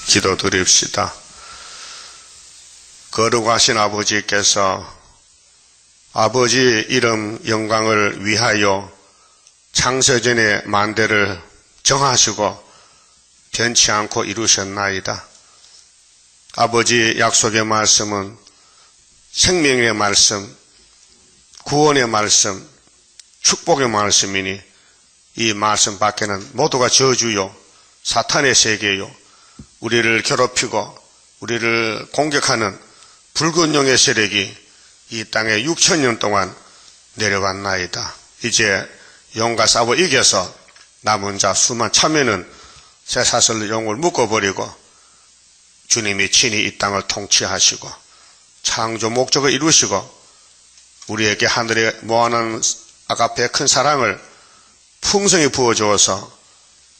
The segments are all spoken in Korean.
기도드립시다. 거룩하신 아버지께서 아버지 이름 영광을 위하여 창세전의 만대를 정하시고 변치 않고 이루셨나이다. 아버지 약속의 말씀은 생명의 말씀, 구원의 말씀, 축복의 말씀이니 이 말씀 밖에는 모두가 저주요, 사탄의 세계요, 우리를 괴롭히고 우리를 공격하는 붉은 용의 세력이 이 땅에 6,000년 동안 내려왔나이다. 이제 용과 싸워 이겨서 남은 자 수만 참여는 쇠사슬 용을 묶어버리고 주님이 친히 이 땅을 통치하시고 창조 목적을 이루시고 우리에게 하늘에 모아놓은 아가페의 큰 사랑을 풍성히 부어주어서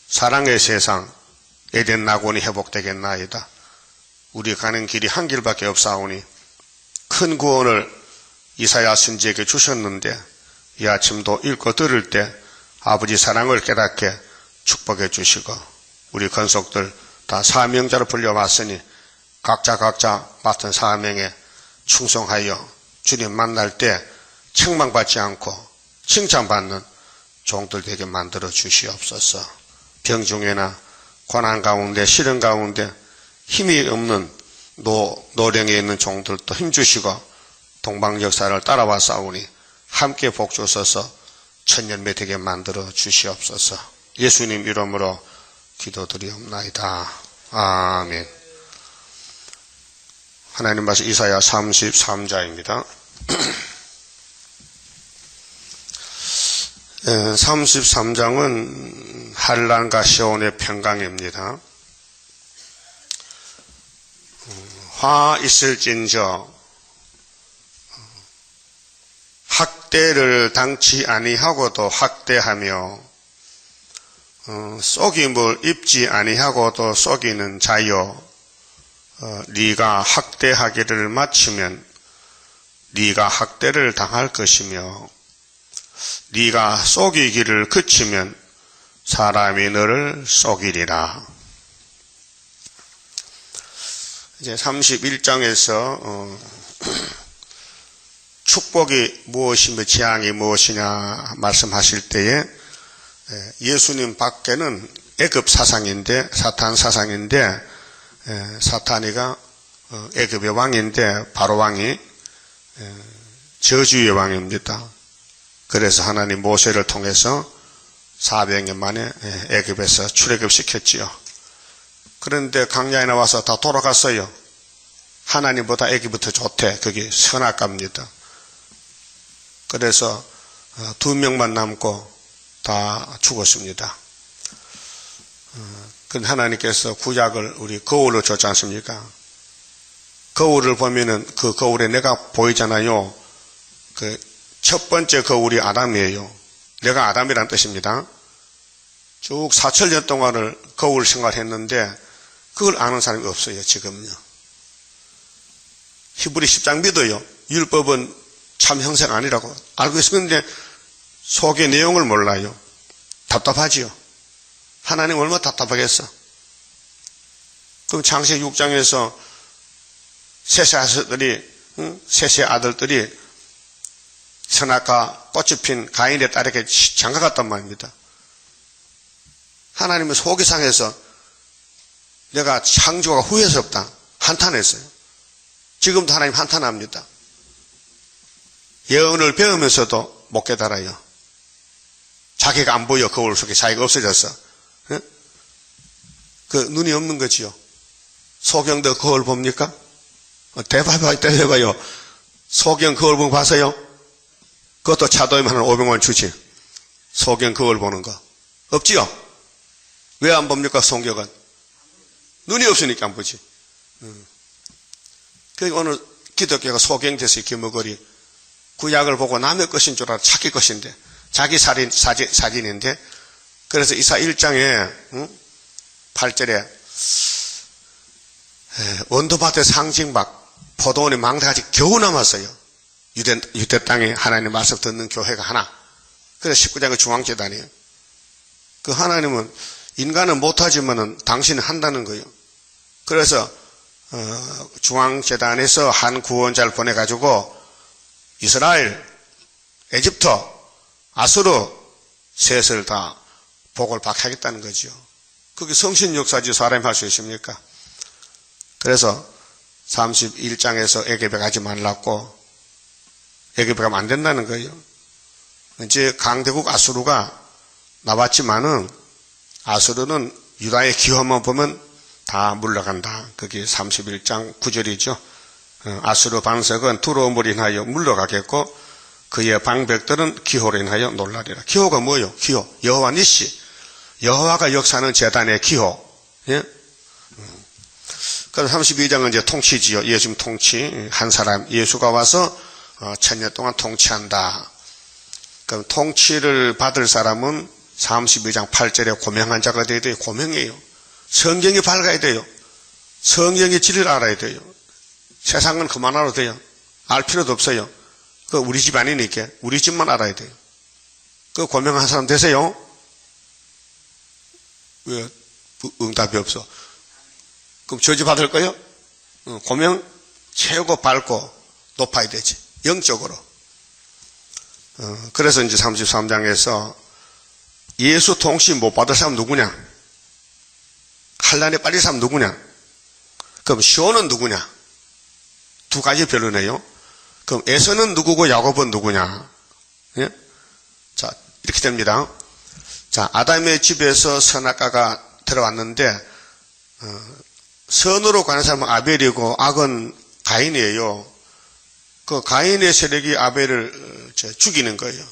사랑의 세상 에덴 낙원이 회복되겠나이다. 우리 가는 길이 한 길밖에 없사오니 큰 구원을 이사야 선지에게 주셨는데 이 아침도 읽고 들을 때 아버지 사랑을 깨닫게 축복해 주시고 우리 건속들 다 사명자로 불려왔으니 각자 맡은 사명에 충성하여 주님 만날 때 책망받지 않고 칭찬받는 종들 되게 만들어 주시옵소서. 병중에나 고난 가운데 시련 가운데 힘이 없는 노령에 있는 종들도 힘주시고 동방 역사를 따라와 싸우니 함께 복 주셔서 천년매 되게 만들어 주시옵소서. 예수님 이름으로 기도드리옵나이다. 아멘. 하나님 말씀 이사야 33장입니다. 33장은 한란과 시온의 평강입니다. 화 있을진저 학대를 당치 아니하고도 학대하며 속임을 입지 아니하고도 속이는 자여 네가 학대하기를 마치면 네가 학대를 당할 것이며 네가 속이기를 그치면 사람이 너를 속이리라. 이제 31장에서 축복이 무엇이며 재앙이 무엇이냐 말씀하실 때에 예수님 밖에는 애굽 사상인데 사탄 사상인데 사탄이가 애굽의 왕인데 바로 왕이 저주의 왕입니다. 그래서 하나님 모세를 통해서 400년 만에 애굽에서 출애굽시켰지요. 그런데 광야에 나와서 다 돌아갔어요. 하나님보다 애굽이 더 좋대. 그게 선악과입니다. 그래서 2명만 남고 다 죽었습니다. 그런데 하나님께서 구약을 우리 거울로 줬지 않습니까? 거울을 보면은 그 거울에 내가 보이잖아요. 그 첫 번째 거울이 아담이에요. 내가 아담이란 뜻입니다. 쭉 4,000년 동안을 거울 생활했는데 그걸 아는 사람이 없어요. 지금요. 히브리 10장 믿어요. 율법은 참 형생 아니라고 알고 있었는데 속의 내용을 몰라요. 답답하지요. 하나님 얼마나 답답하겠어. 그럼 창세기 6장에서 셋의 아들들이 선악과 꽃이 핀 가인의 딸에게 장가갔단 말입니다. 하나님은 속이 상해서 내가 창조가 후회스럽다 한탄했어요. 지금도 하나님 한탄합니다. 예언을 배우면서도 못 깨달아요. 자기가 안 보여. 거울 속에 자기가 없어졌어. 그 눈이 없는 거지요. 소경도 거울 봅니까? 대봐요. 소경 거울 보고 봤어요? 그것도 차도에만 한 500만 주지. 소경 거울 보는 거. 없지요? 왜 안 봅니까? 성경은? 눈이 없으니까 안 보지. 그러니까 오늘 기독교가 소경돼서 기머거리 구약을 보고 남의 것인 줄 알아 자기 것인데 자기 사진인데 그래서 이사 1장에 8절에 원도밭의 상징막 포도원의 망대같이 겨우 남았어요. 유대 땅에 하나님의 말씀 듣는 교회가 하나. 그래서 19장의 중앙재단이에요. 그 하나님은 인간은 못하지만은 당신은 한다는 거예요. 그래서 중앙재단에서 한 구원자를 보내가지고 이스라엘, 에집트, 아수르 셋을 다 복을 받게 하겠다는 거죠. 그게 성신 역사지 사람이 할 수 있습니까? 그래서 31장에서 애굽에 가지 말라고, 애굽에 가면 안 된다는 거예요. 이제 강대국 아수르가 나왔지만은 아수르는 유다의 기호만 보면 다 물러간다. 그게 31장 9절이죠. 아수르 반석은 두려움으로 인하여 물러가겠고 그의 방백들은 기호로 인하여 놀라리라. 기호가 뭐예요? 기호. 여호와 니시. 여호와가 역사하는 제단의 기호. 예? 그래서 32장은 이제 통치지요. 예수님 통치. 한 사람, 예수가 와서 1000년 동안 통치한다. 그럼 통치를 받을 사람은 32장 8절에 고명한 자가 되어야 돼요. 고명이에요. 성경이 밝아야 돼요. 성경의 진리를 알아야 돼요. 세상은 그만 알아도 돼요. 알 필요도 없어요. 그 우리 집 아니니까 우리 집만 알아야 돼요. 그 고명한 사람 되세요? 왜 응답이 없어? 그럼 저주 받을 거요? 고명 최고 밝고 높아야 되지. 영적으로. 그래서 이제 33장에서 예수 통치 못 받을 사람 누구냐? 환난에 빠질 사람 누구냐? 그럼 시온은 누구냐? 두 가지 별로네요. 그럼 에서는 누구고 야곱은 누구냐? 예? 자, 이렇게 됩니다. 자, 아담의 집에서 선악과가 들어왔는데 선으로 가는 사람은 아벨이고 악은 가인이에요. 그 가인의 세력이 아벨을 죽이는 거예요.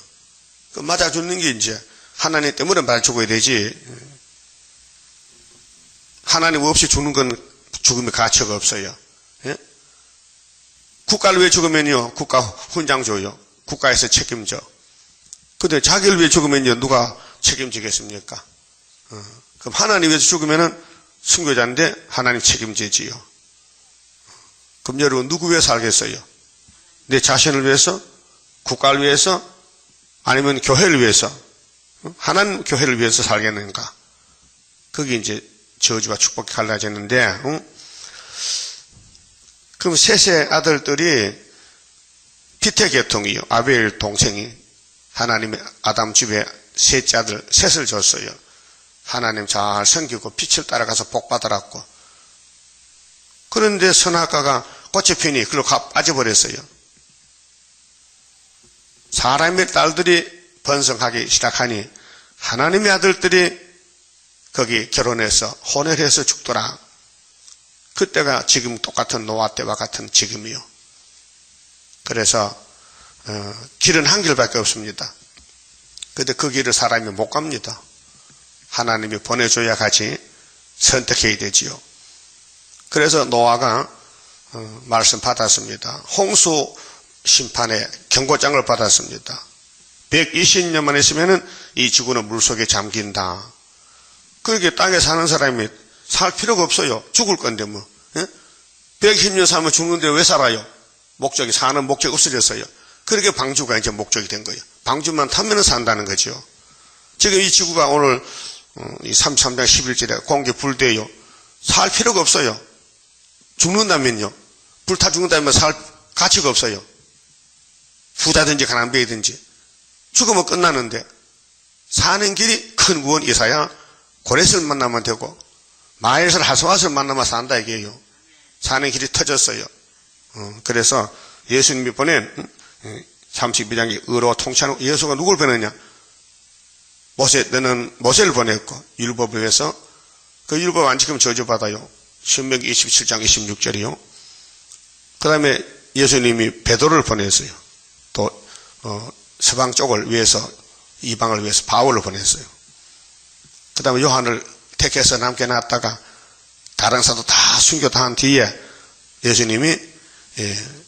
그 맞아 죽는 게 이제 하나님 때문에 맞아 죽어야 되지. 하나님 없이 죽는 건 죽음의 가치가 없어요. 예? 국가를 위해 죽으면요, 국가 훈장 줘요. 국가에서 책임져. 근데 자기를 위해 죽으면요, 누가 책임지겠습니까? 그럼 하나님 위해서 죽으면은 순교자인데 하나님 책임지지요. 그럼 여러분 누구 위해 살겠어요? 내 자신을 위해서? 국가를 위해서? 아니면 교회를 위해서? 하나님 교회를 위해서 살겠는가? 그게 이제 저주와 축복이 갈라졌는데, 그럼 셋의 아들들이 피테 계통이요. 아벨 동생이 하나님의 아담 집에 셋째 아들 셋을 줬어요. 하나님 잘 섬기고 빛을 따라가서 복 받아랐고. 그런데 선악과가 꽃이 피니 그걸로 빠져버렸어요. 사람의 딸들이 번성하기 시작하니 하나님의 아들들이 거기 결혼해서 혼혈해서 죽더라. 그때가 지금 똑같은 노아 때와 같은 지금이요. 그래서 길은 한 길밖에 없습니다. 그런데 그 길을 사람이 못 갑니다. 하나님이 보내줘야 같이 선택해야 되지요. 그래서 노아가 말씀 받았습니다. 홍수 심판의 경고장을 받았습니다. 120년만 있으면 이 지구는 물속에 잠긴다. 그렇게 땅에 사는 사람이 살 필요가 없어요. 죽을 건데 뭐. 110년 살면 죽는데 왜 살아요? 목적이, 사는 목적이 없어졌어요. 그렇게 방주가 이제 목적이 된 거예요. 방주만 타면 산다는 거죠. 지금 이 지구가 오늘 이 33장 11절에 공기 불대요. 살 필요가 없어요. 죽는다면요. 불타 죽는다면 살 가치가 없어요. 부자든지 가난뱅이든지 죽으면 끝나는데 사는 길이 큰 구원 이사야 고레스를 만나면 되고 마엘설 하스와스를 만나면 산다 이게요. 사는 길이 터졌어요. 그래서 예수님이 보낸 32장의 의로 통치하는 예수가 누굴 보냈냐? 너는 모세를 보냈고 율법을 위해서 그 율법 안 지키면 저주받아요. 신명기 27장 26절이요. 그 다음에 예수님이 베드로를 보냈어요. 또 서방 쪽을 위해서 이방을 위해서 바울을 보냈어요. 그 다음에 요한을 택해서 남게 놨다가 다른 사도 다 순교 다 한 뒤에 예수님이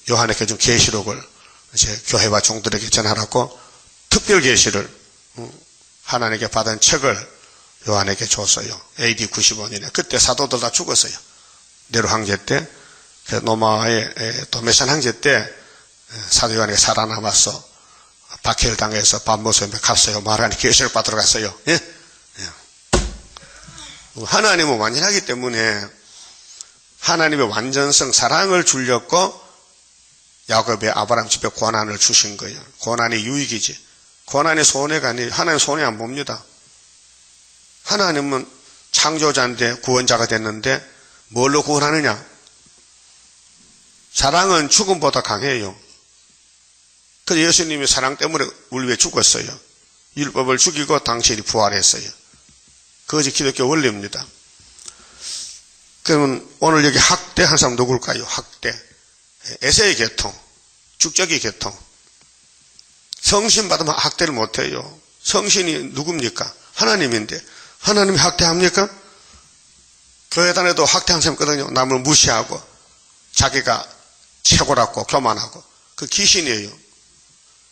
요한에게 준 계시록을 이제 교회와 종들에게 전하라고 특별 계시를 하나님께 받은 책을 요한에게 줬어요. AD 95년에. 그때 사도들 다 죽었어요. 네로 황제 때, 로마의 도메산 황제 때 사도 요한에게 살아남아서 박해를 당해서 반모섬에 갔어요. 마라니 계시를 받으러 갔어요. 예? 하나님은 완전하기 때문에 하나님의 완전성, 사랑을 주려고 야곱의 아브라함 집에 고난을 주신 거예요. 고난이 유익이지. 고난이 손해가 아니에요. 하나님 손해 안 봅니다. 하나님은 창조자인데 구원자가 됐는데 뭘로 구원하느냐? 사랑은 죽음보다 강해요. 그래서 예수님이 사랑 때문에 우리 위해 죽었어요. 율법을 죽이고 당신이 부활했어요. 그것이 기독교 원리입니다. 그러면 오늘 여기 학대한 사람 누굴까요? 학대. 에세의 계통, 축적의 계통. 성신 받으면 학대를 못해요. 성신이 누굽니까? 하나님인데 하나님이 학대합니까? 교회 다녀도 학대한 사람 있거든요. 남을 무시하고 자기가 최고라고 교만하고. 그 귀신이에요.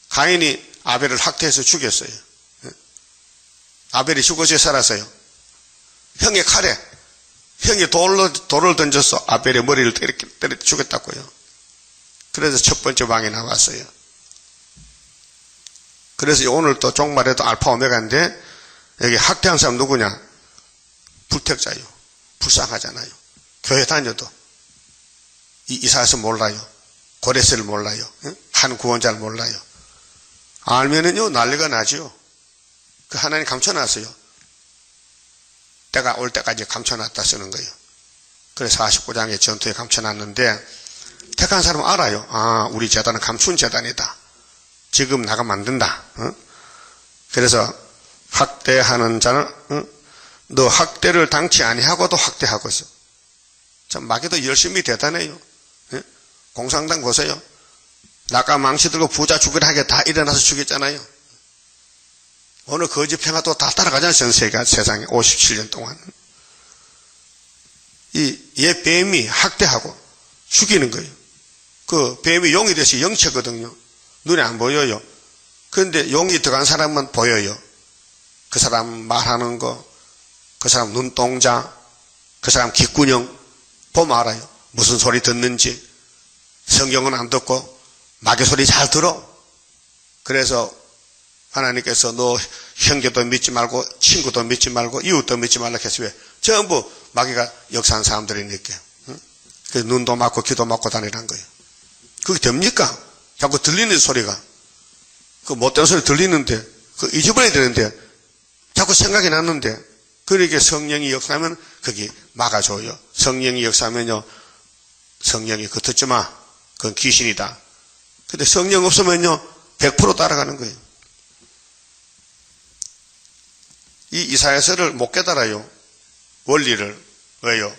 가인이 아벨을 학대해서 죽였어요. 아벨이 죽어서 살았어요. 형의 칼에 형이 돌을 던져서 아벨의 머리를 때려 죽였다고요. 그래서 첫 번째 왕이 나왔어요. 그래서 오늘 또 종말에도 알파 오메가인데 여기 학대한 사람 누구냐? 불택자요. 불쌍하잖아요. 교회 다녀도 이사야서 몰라요. 고레스를 몰라요. 한 구원자를 몰라요. 알면은요 난리가 나죠. 그 하나님 감춰놨어요. 때가 올 때까지 감춰놨다 쓰는 거예요. 그래서 49장의 전투에 감춰놨는데 택한 사람은 알아요. 아, 우리 재단은 감춘 재단이다. 지금 나가면 안 된다. 그래서 학대하는 자는 너 학대를 당치 아니하고도 학대하고 있어. 참 마귀도 열심히 대단해요. 공산당 보세요. 낙가 망치 들고 부자 죽으라 하게 다 일어나서 죽였잖아요. 오늘 거짓 평화도 다 따라가잖아요. 전 세상에 57년 동안. 얘 뱀이 학대하고 죽이는 거예요. 그 뱀이 용이 돼서 영체거든요. 눈에 안 보여요. 그런데 용이 들어간 사람은 보여요. 그 사람 말하는 거, 그 사람 눈동자, 그 사람 귓구녕 보면 알아요. 무슨 소리 듣는지. 성경은 안 듣고 마귀 소리 잘 들어. 그래서 하나님께서 너 형제도 믿지 말고 친구도 믿지 말고 이웃도 믿지 말라 했어요. 왜? 전부 마귀가 역사한 사람들이니까. 그 눈도 막고 귀도 막고 다니란 거예요. 그게 됩니까? 자꾸 들리는 소리가. 그 못된 소리 들리는데, 그 잊어버려야 되는데, 자꾸 생각이 났는데, 그러니까 성령이 역사하면 거기 막아줘요. 성령이 역사하면요, 성령이 그거 듣지 마. 그건 귀신이다. 근데 성령 없으면요, 100% 따라가는 거예요. 이 이사야서를 못 깨달아요. 원리를. 왜요?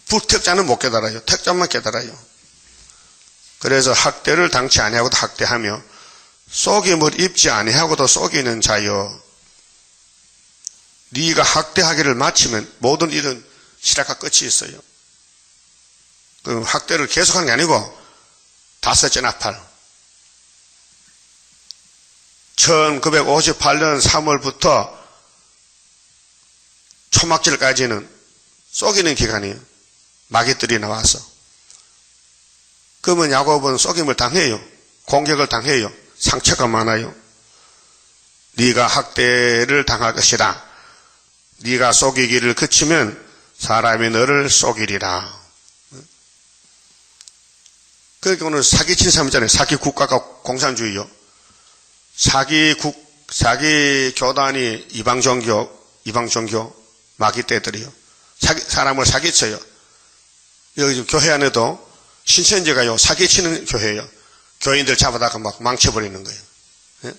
불택자는 못 깨달아요. 택자만 깨달아요. 그래서 학대를 당치 아니하고도 학대하며 속임을 입지 아니하고도 속이는 자여. 네가 학대하기를 마치면 모든 일은 시작과 끝이 있어요. 그 학대를 계속하는 게 아니고 다섯째 나팔. 1958년 3월부터 초막절까지는 속이는 기간이에요. 마귀들이 나와서. 그러면 야곱은 속임을 당해요. 공격을 당해요. 상처가 많아요. 네가 학대를 당할 것이라. 네가 속이기를 그치면 사람이 너를 속이리라. 그러니까 오늘 사기친 사람 있잖아요. 사기 국가가 공산주의요. 사기 교단이 이방 종교 마귀 떼들이요. 사람을 사기쳐요. 여기 교회 안에도 신천지가요, 사기치는 교회예요. 교인들 잡아다가 막 망쳐버리는 거예요. 예?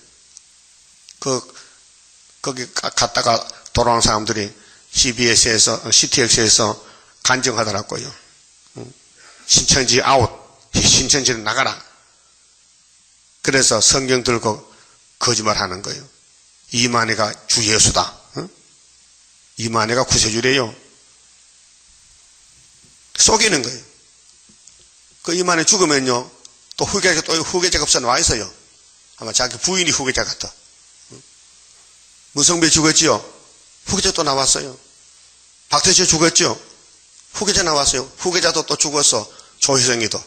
거기 갔다가 돌아온 사람들이 CTX에서 간증하더라고요. 신천지 아웃, 신천지는 나가라. 그래서 성경 들고 거짓말 하는 거예요. 이만희가 주 예수다. 이만희가 구세주래요. 속이는 거예요. 그 이만희 죽으면요, 또 후계자가 없어 나와 있어요. 아마 자기 부인이 후계자 같아. 문성배 죽었지요? 후계자 또 나왔어요. 박태철 죽었죠? 후계자 나왔어요. 후계자도 또 죽었어. 조희성이도.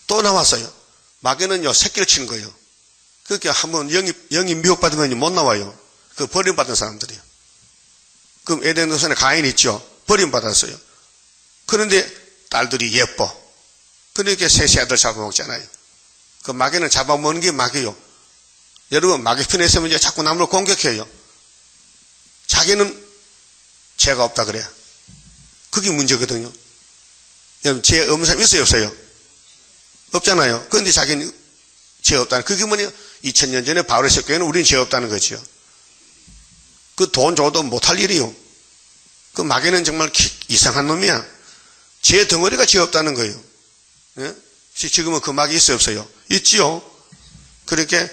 또 나왔어요. 마귀는요, 새끼를 치는 거예요. 그렇게 한번 영이 미혹받으면 못 나와요. 그 버림받은 사람들이요. 그럼 에덴 동산에 가인 있죠? 버림받았어요. 그런데 딸들이 예뻐. 그러니까 셋째 아들 잡아먹잖아요. 그 마귀는 잡아먹는 게 마귀요. 여러분, 마귀 편에 있으면 이제 자꾸 남을 공격해요. 자기는 죄가 없다 그래. 그게 문제거든요. 여러분, 죄 없는 사람 있어요, 없어요? 없잖아요. 그런데 자기는 죄 없다는, 그게 뭐냐? 2000년 전에 바울의 교회는 우리는 죄 없다는 거죠. 그 돈 줘도 못할 일이요. 그 마귀는 정말 이상한 놈이야. 죄 덩어리가 죄 없다는 거예요. 예? 지금은 그 마귀 있어요, 없어요? 있지요. 그렇게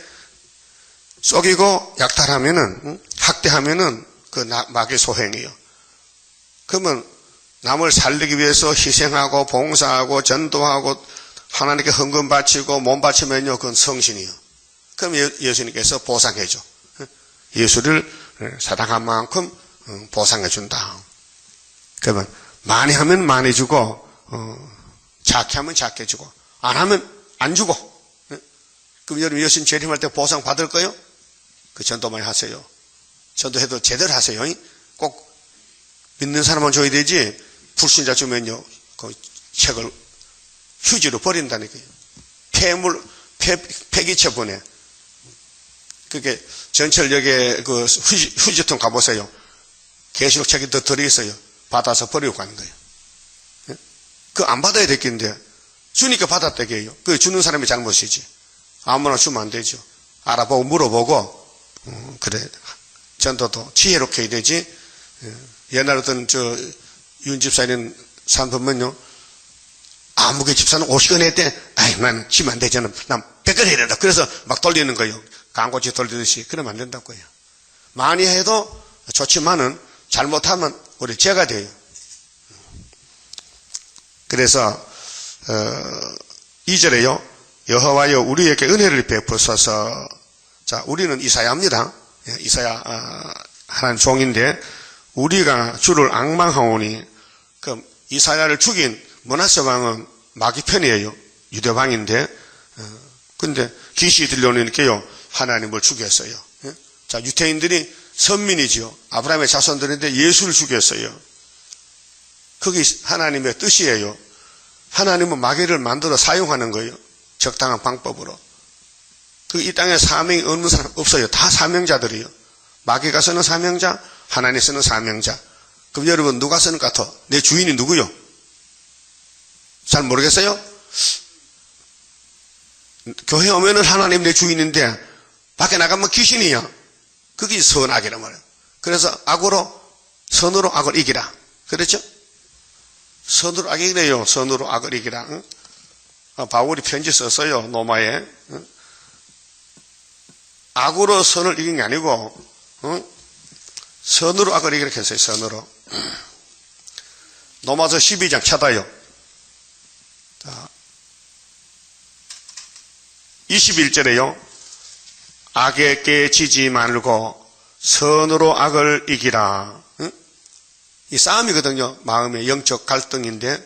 속이고 약탈하면은, 학대하면은 그 마귀 소행이에요. 그러면 남을 살리기 위해서 희생하고 봉사하고 전도하고 하나님께 헌금 바치고 몸 바치면요, 그건 성신이에요. 그럼 예수님께서 보상해줘. 예수를 사랑한 만큼 보상해준다. 그러면 많이 하면 많이 주고, 작게 하면 작게 주고, 안 하면 안 주고. 그럼 여러분 예수님 재림할 때 보상 받을 거요? 그 전도 많이 하세요. 전도해도 제대로 하세요. 꼭 믿는 사람만 줘야 되지, 불신자 주면요, 그 책을 휴지로 버린다니까요. 폐기체 보내. 그게 전철역에 그 휴지통 가보세요. 계시록 책이 더 들어있어요. 받아서 버리고 가는 거예요. 그거 안 받아야 됐겠는데, 주니까 받았다게요. 그거 주는 사람이 잘못이지. 아무나 주면 안 되죠. 알아보고 물어보고, 그래. 전도도 지혜롭게 해야 되지. 옛날 어떤 윤 집사님 산 보면요, 아무개 집사는 50건 했대. 아이, 난 지면 안 되잖아. 난 100건 해야 된다. 그래서 막 돌리는 거예요. 광고지 돌리듯이. 그러면 안 된다고요. 많이 해도 좋지만은 잘못하면 우리 죄가 돼요. 그래서 2절에요. 여호와여 우리에게 은혜를 베푸소서. 자, 우리는 이사야입니다. 이사야 하나님 종인데, 우리가 주를 앙망하오니, 그 이사야를 죽인 므낫세 왕은 마귀 편이에요. 유대왕인데, 근데 귀신이 들려오니까요, 하나님을 죽였어요. 자, 유태인들이 선민이지요. 아브라함의 자손들인데 예수를 죽였어요. 그게 하나님의 뜻이에요. 하나님은 마귀를 만들어 사용하는 거예요. 적당한 방법으로. 이 땅에 사명이 없는 사람 없어요. 다 사명자들이에요. 마귀가 쓰는 사명자, 하나님 쓰는 사명자. 그럼 여러분 누가 쓰는 것 같아? 내 주인이 누구요? 잘 모르겠어요? 교회 오면은 하나님 내 주인인데 밖에 나가면 귀신이야. 그게 선악이란 말이에요. 그래서 선으로 악을 이기라. 그렇죠? 선으로 악을 이기래요. 선으로 악을 이기라. 응? 바울이 편지 썼어요. 로마에. 응? 악으로 선을 이긴 게 아니고, 응? 선으로 악을 이기라 했어요. 선으로. 로마서 12장 찾아요. 21절에요. 악에 깨지지 말고 선으로 악을 이기라. 응? 이 싸움이거든요. 마음의 영적 갈등인데,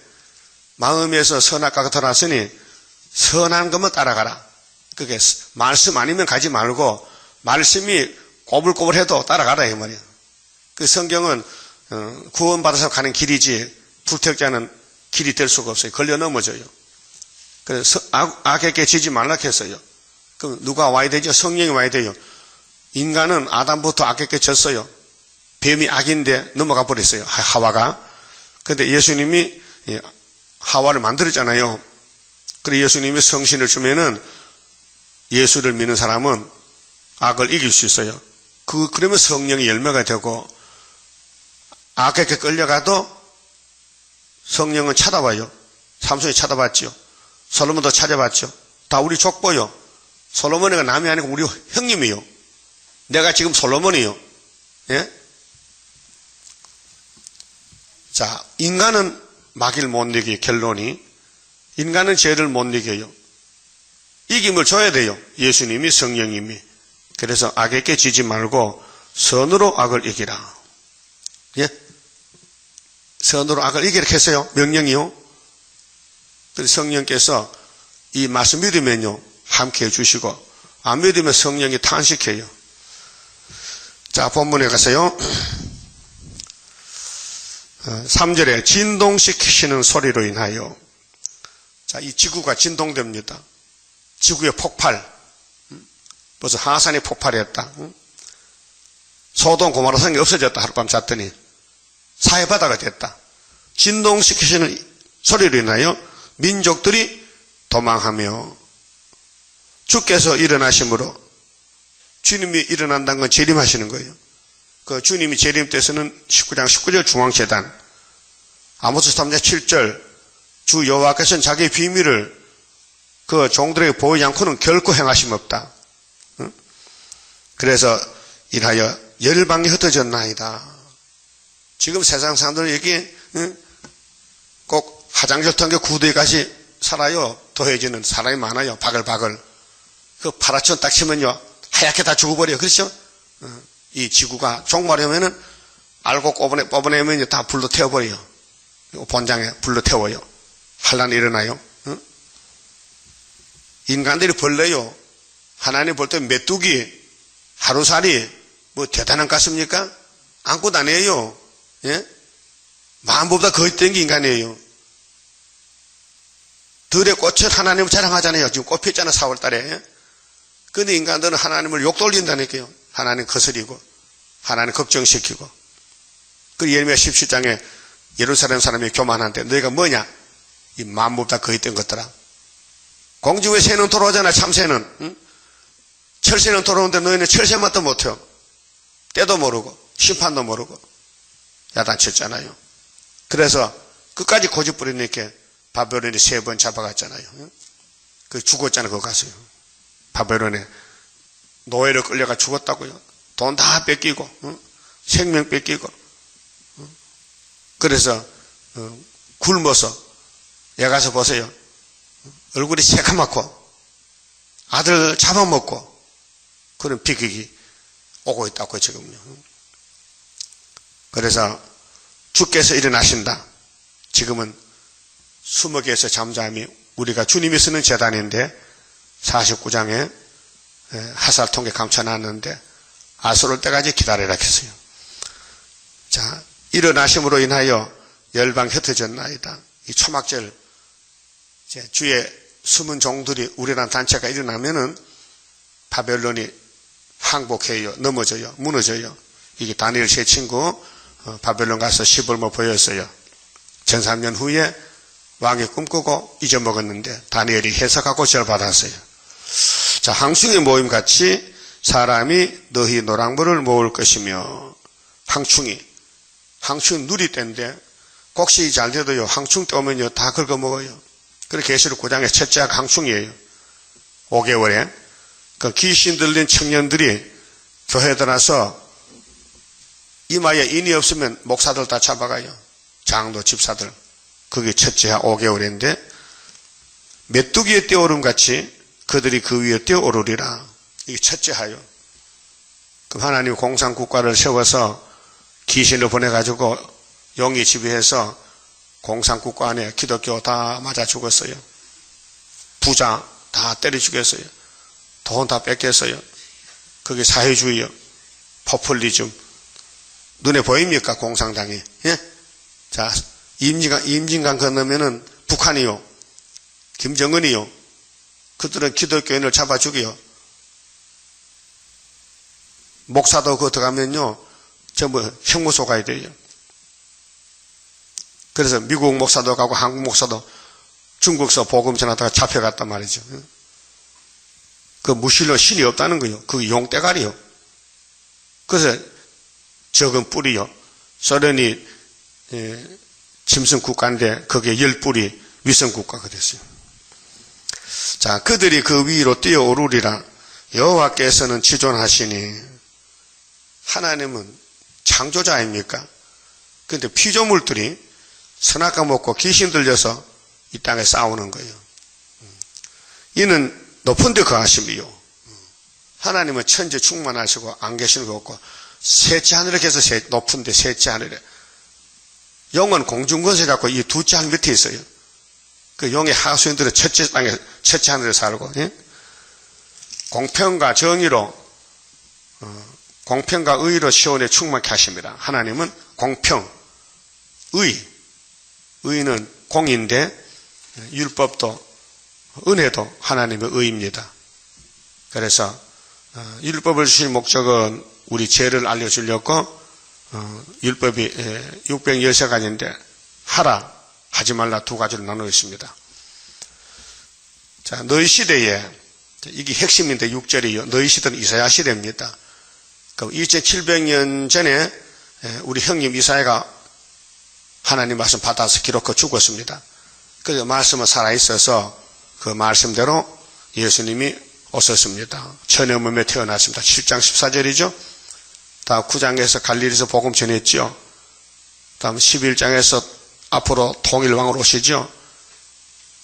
마음에서 선악과가 드러났으니 선한 것만 따라가라. 그게 말씀 아니면 가지 말고 말씀이 꼬불꼬불해도 따라가라 이 말이에요. 그 성경은 구원받아서 가는 길이지 불택자는 길이 될 수가 없어요. 걸려 넘어져요. 그래서 악에 깨지지 말라 했어요. 그럼 누가 와야 되죠? 성령이 와야 돼요. 인간은 아담부터 악에 깨졌어요. 뱀이 악인데 넘어가 버렸어요. 하와가. 그런데 예수님이 하와를 만들었잖아요. 그래서 예수님이 성신을 주면은 예수를 믿는 사람은 악을 이길 수 있어요. 그러면 성령이 열매가 되고, 악에게 끌려가도 성령은 찾아와요. 삼손이 찾아봤죠. 솔로몬도 찾아봤죠. 다 우리 족보요. 솔로몬이가 남이 아니고 우리 형님이요. 내가 지금 솔로몬이요. 예? 자, 인간은 마귀를 못 이기, 결론이. 인간은 죄를 못 이겨요. 이김을 줘야 돼요. 예수님이, 성령님이. 그래서 악에게 지지 말고 선으로 악을 이기라. 예? 선으로 악을 이기라 했어요. 명령이요. 그래서 성령께서 이 말씀 믿으면요, 함께 해주시고, 안 믿으면 성령이 탄식해요. 자, 본문에 가세요. 3절에 진동시키시는 소리로 인하여, 자, 이 지구가 진동됩니다. 지구의 폭발, 벌써 하산이 폭발했다. 소돔 고모라 성이 없어졌다. 하룻밤 잤더니 사해바다가 됐다. 진동시키시는 소리로 인하여 민족들이 도망하며, 주께서 일어나심으로, 주님이 일어난다는 건 재림하시는 거예요. 그 주님이 재림 때서는 19장 19절 중앙재단, 아모스 3장 7절, 주 여호와께서는 자기의 비밀을 그 종들에게 보이지 않고는 결코 행하심 없다. 그래서 인하여 열방이 흩어졌나이다. 지금 세상 사람들은 여기 꼭 화장실통교 구두에까지 살아요. 더해지는 사람이 많아요. 바글바글. 그 파라촌 딱 치면요, 하얗게 다 죽어버려요. 그렇죠? 이 지구가 종말하면은 알고 뽑아내면 다 불로 태워버려요. 본장에 불로 태워요. 환란이 일어나요. 인간들이 벌레요. 하나님 볼 때 메뚜기, 하루살이 뭐 대단한 것 같습니까? 안고 다녀요. 예? 마음보다 거의 된 게 인간이에요. 들의 꽃을 하나님을 자랑하잖아요. 지금 꽃 폈잖아, 4월달에. 근데 인간들은 하나님을 욕돌린다니까요. 하나님 거스리고, 하나님 걱정시키고. 그 예레미야 17장에 예루살렘 사람이 교만한데, 너희가 뭐냐? 이 마음보다 거의 된 것들아. 공중의 새는 돌아오잖아, 참새는. 응? 철새는 돌아오는데 너희는 철새맛도 못해요. 때도 모르고, 심판도 모르고, 야단쳤잖아요. 그래서 끝까지 고집부리니까 바벨론이 3번 잡아갔잖아요. 응? 그 죽었잖아요, 그거 가서요. 바벨론에 노예로 끌려가 죽었다고요. 돈 다 뺏기고, 응? 생명 뺏기고. 응? 그래서 굶어서, 여 가서 보세요. 얼굴이 새카맣고 아들 잡아먹고 그런 비극이 오고 있다고 지금요. 그래서 주께서 일어나신다. 지금은 수목에서 잠잠히, 우리가 주님이 쓰는 제단인데 49장에 하살통에 감춰놨는데 아수를 때까지 기다리라 했어요. 자, 일어나심으로 인하여 열방 흩어졌나이다. 이 초막절, 주의 숨은 종들이, 우리라는 단체가 일어나면은 바벨론이 항복해요. 넘어져요. 무너져요. 이게 다니엘 세 친구 바벨론 가서 시벌모 보였어요. 전삼년 후에 왕이 꿈꾸고 잊어먹었는데 다니엘이 해석하고 절받았어요. 자, 항충의 모임 같이 사람이 너희 노랑물을 모을 것이며, 항충이 누리 때인데 곡식이 잘 돼도요, 항충 때 오면요 다 긁어 먹어요. 그래 계시록 9장의 첫째 학 항충이에요. 5개월에 그 귀신 들린 청년들이 교회 들어와서 이마에 인이 없으면 목사들 다 잡아가요. 장로 집사들. 그게 첫째 학 5개월인데 메뚜기의 떼오름 같이 그들이 그 위에 떼오르리라. 이게 첫째 하요. 그럼 하나님 공산국가를 세워서 귀신을 보내가지고 용이 지배해서 공산국가 안에 기독교 다 맞아 죽었어요. 부자 다 때려 죽였어요. 돈 다 뺏겼어요. 그게 사회주의요. 포퓰리즘. 눈에 보입니까? 공산당이. 예? 자, 임진강 건너면은 북한이요. 김정은이요. 그들은 기독교인을 잡아 죽여요. 목사도 그거 들어가면요, 전부 형무소 가야 돼요. 그래서 미국 목사도 가고 한국 목사도 중국서 복음 전하다가 잡혀갔단 말이죠. 그 무신론 신이 없다는 거예요. 그게 용대가리요. 그래서 적은 뿔이요. 소련이 짐승 국가인데 거기에 10뿔이 위성 국가가 됐어요. 자, 그들이 그 위로 뛰어오르리라. 여호와께서는 지존하시니. 하나님은 창조자 아닙니까? 그런데 피조물들이 선악과 먹고 귀신 들려서 이 땅에 싸우는 거예요. 이는 높은 데 거하심이요. 하나님은 천지 충만하시고 안 계시는 거 없고 셋째 하늘에 계서 높은 데 셋째 하늘에. 영은 공중권세 갖고 이 둘째 하늘 밑에 있어요. 그 영의 하수인들은 첫째 땅에 첫째 하늘에 살고, 예? 공평과 정의로 공평과 의의로 시온에 충만케 하십니다. 하나님은 공평, 의는 공인데 율법도 은혜도 하나님의 의입니다. 그래서 율법을 주신 목적은 우리 죄를 알려주려고 율법이 613가지인데 하라, 하지 말라 두 가지로 나누어 있습니다. 자, 너희 시대에 이게 핵심인데 6절이요. 너희 시대는 이사야 시대입니다. 2700년 전에 우리 형님 이사야가 하나님 말씀 받아서 기록하고 죽었습니다. 그래서 말씀은 살아있어서 그 말씀대로 예수님이 오셨습니다. 천의 몸에 태어났습니다. 7장 14절이죠. 다음 9장에서 갈릴리에서 복음 전했죠. 다음 11장에서 앞으로 통일왕으로 오시죠.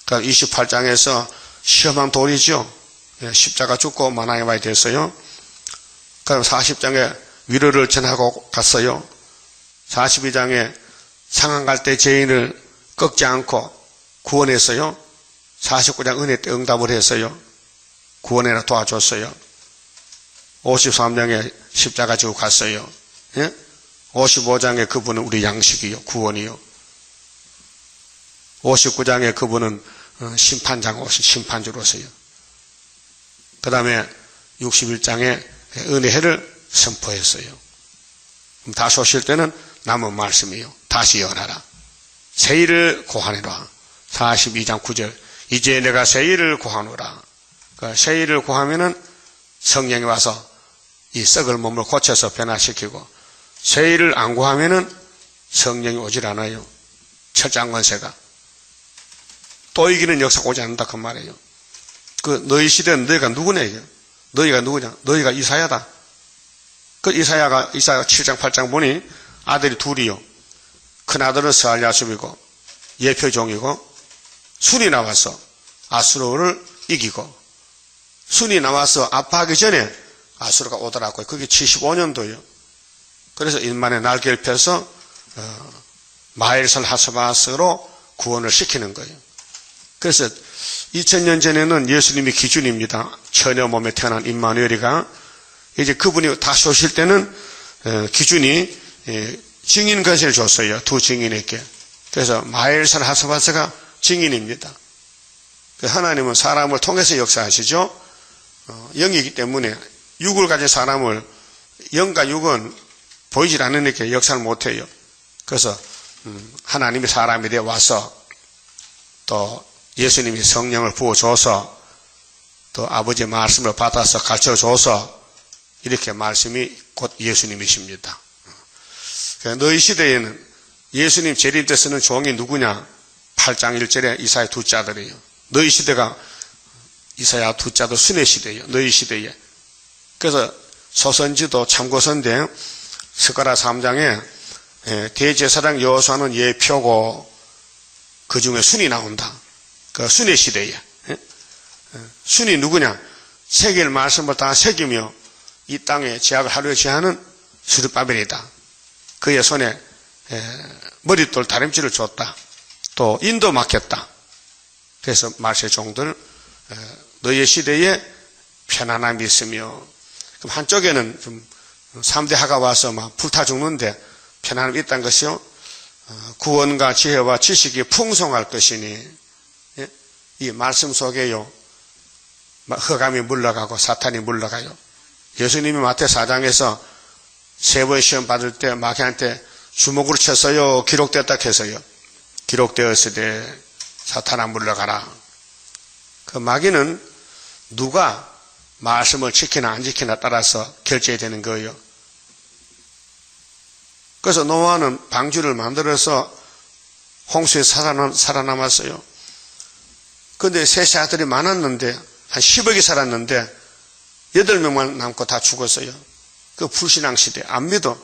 다음 28장에서 시험한 돌이죠. 십자가 죽고 만왕에 와야 됐어요. 그럼 40장에 위로를 전하고 갔어요. 42장에 상한 갈 때 죄인을 꺾지 않고 구원했어요. 49장 은혜 때 응답을 했어요. 구원해라 도와줬어요. 53장에 십자가 지고 갔어요. 55장에 그분은 우리 양식이요, 구원이요. 59장에 그분은 심판장 오신 심판주로서요. 그 다음에 61장에 은혜를 선포했어요. 다시 오실 때는 남은 말씀이요. 다시 연하라. 새 일을 고하노라. 42장 9절. 이제 내가 새 일을 고하노라. 새 일을 고하면은 성령이 와서 이 썩을 몸을 고쳐서 변화시키고, 새 일을 안 고하면은 성령이 오질 않아요. 철장권세가. 또 이기는 역사가 오지 않는다 그 말이에요. 너희 시대는 너희가 누구냐 이게. 너희가 누구냐. 너희가 이사야다. 이사야가 7장 8장 보니 아들이 둘이요. 큰 아들은 스알야숲이고 예표종이고, 순이 나와서 아수르를 이기고, 순이 나와서 아파하기 전에 아수르가 오더라고요. 그게 75년도예요. 그래서 인만의 날개를 펴서 마엘설 하스바스로 구원을 시키는 거예요. 그래서 2000년 전에는 예수님이 기준입니다. 처녀 몸에 태어난 임마누엘이가 이제 그분이 다시 오실 때는 기준이 증인 권세를 줬어요. 두 증인에게. 그래서 마엘설 하스바스가 증인입니다. 하나님은 사람을 통해서 역사하시죠. 영이기 때문에 육을 가진 사람을, 영과 육은 보이질 않으니까 역사를 못해요. 그래서 하나님이 사람이 되어 와서 또 예수님이 성령을 부어줘서 또 아버지의 말씀을 받아서 가르쳐줘서 이렇게 말씀이 곧 예수님이십니다. 너희 시대에는 예수님 재림 때 쓰는 종이 누구냐? 8장 1절에 이사야 두째 아들이에요. 너희 시대가 이사야 두째 아들 순의 시대예요. 너희 시대에. 그래서 소선지도 참고서인데 스가랴 3장에 대제사장 여호수아는 예표고 그 중에 순이 나온다. 그 순의 시대에. 순이 누구냐? 새길 말씀을 다 새기며 이 땅에 제약을 하려 제하는 스룹바벨이다. 그의 손에 머릿돌 다림질을 줬다. 또 인도 맡겼다. 그래서 말세 종들 너희의 시대에 편안함이 있으며, 그럼 한쪽에는 좀 3대 하가 와서 막 불타 죽는데 편안함이 있다는 것이요. 구원과 지혜와 지식이 풍성할 것이니, 이 말씀 속에요. 흑암이 물러가고 사탄이 물러가요. 예수님이 마태 4장에서 세 번 시험 받을 때 마귀한테 주먹으로 쳤어요. 기록됐다 해서요. 기록되었으되 사탄아 물러가라. 그 마귀는 누가 말씀을 지키나 안 지키나 따라서 결정되는 거예요. 그래서 노아는 방주를 만들어서 홍수에 살아남았어요. 그런데 셋의 아들이 많았는데 한 10억이 살았는데 8명만 남고 다 죽었어요. 그 불신앙 시대. 안 믿어.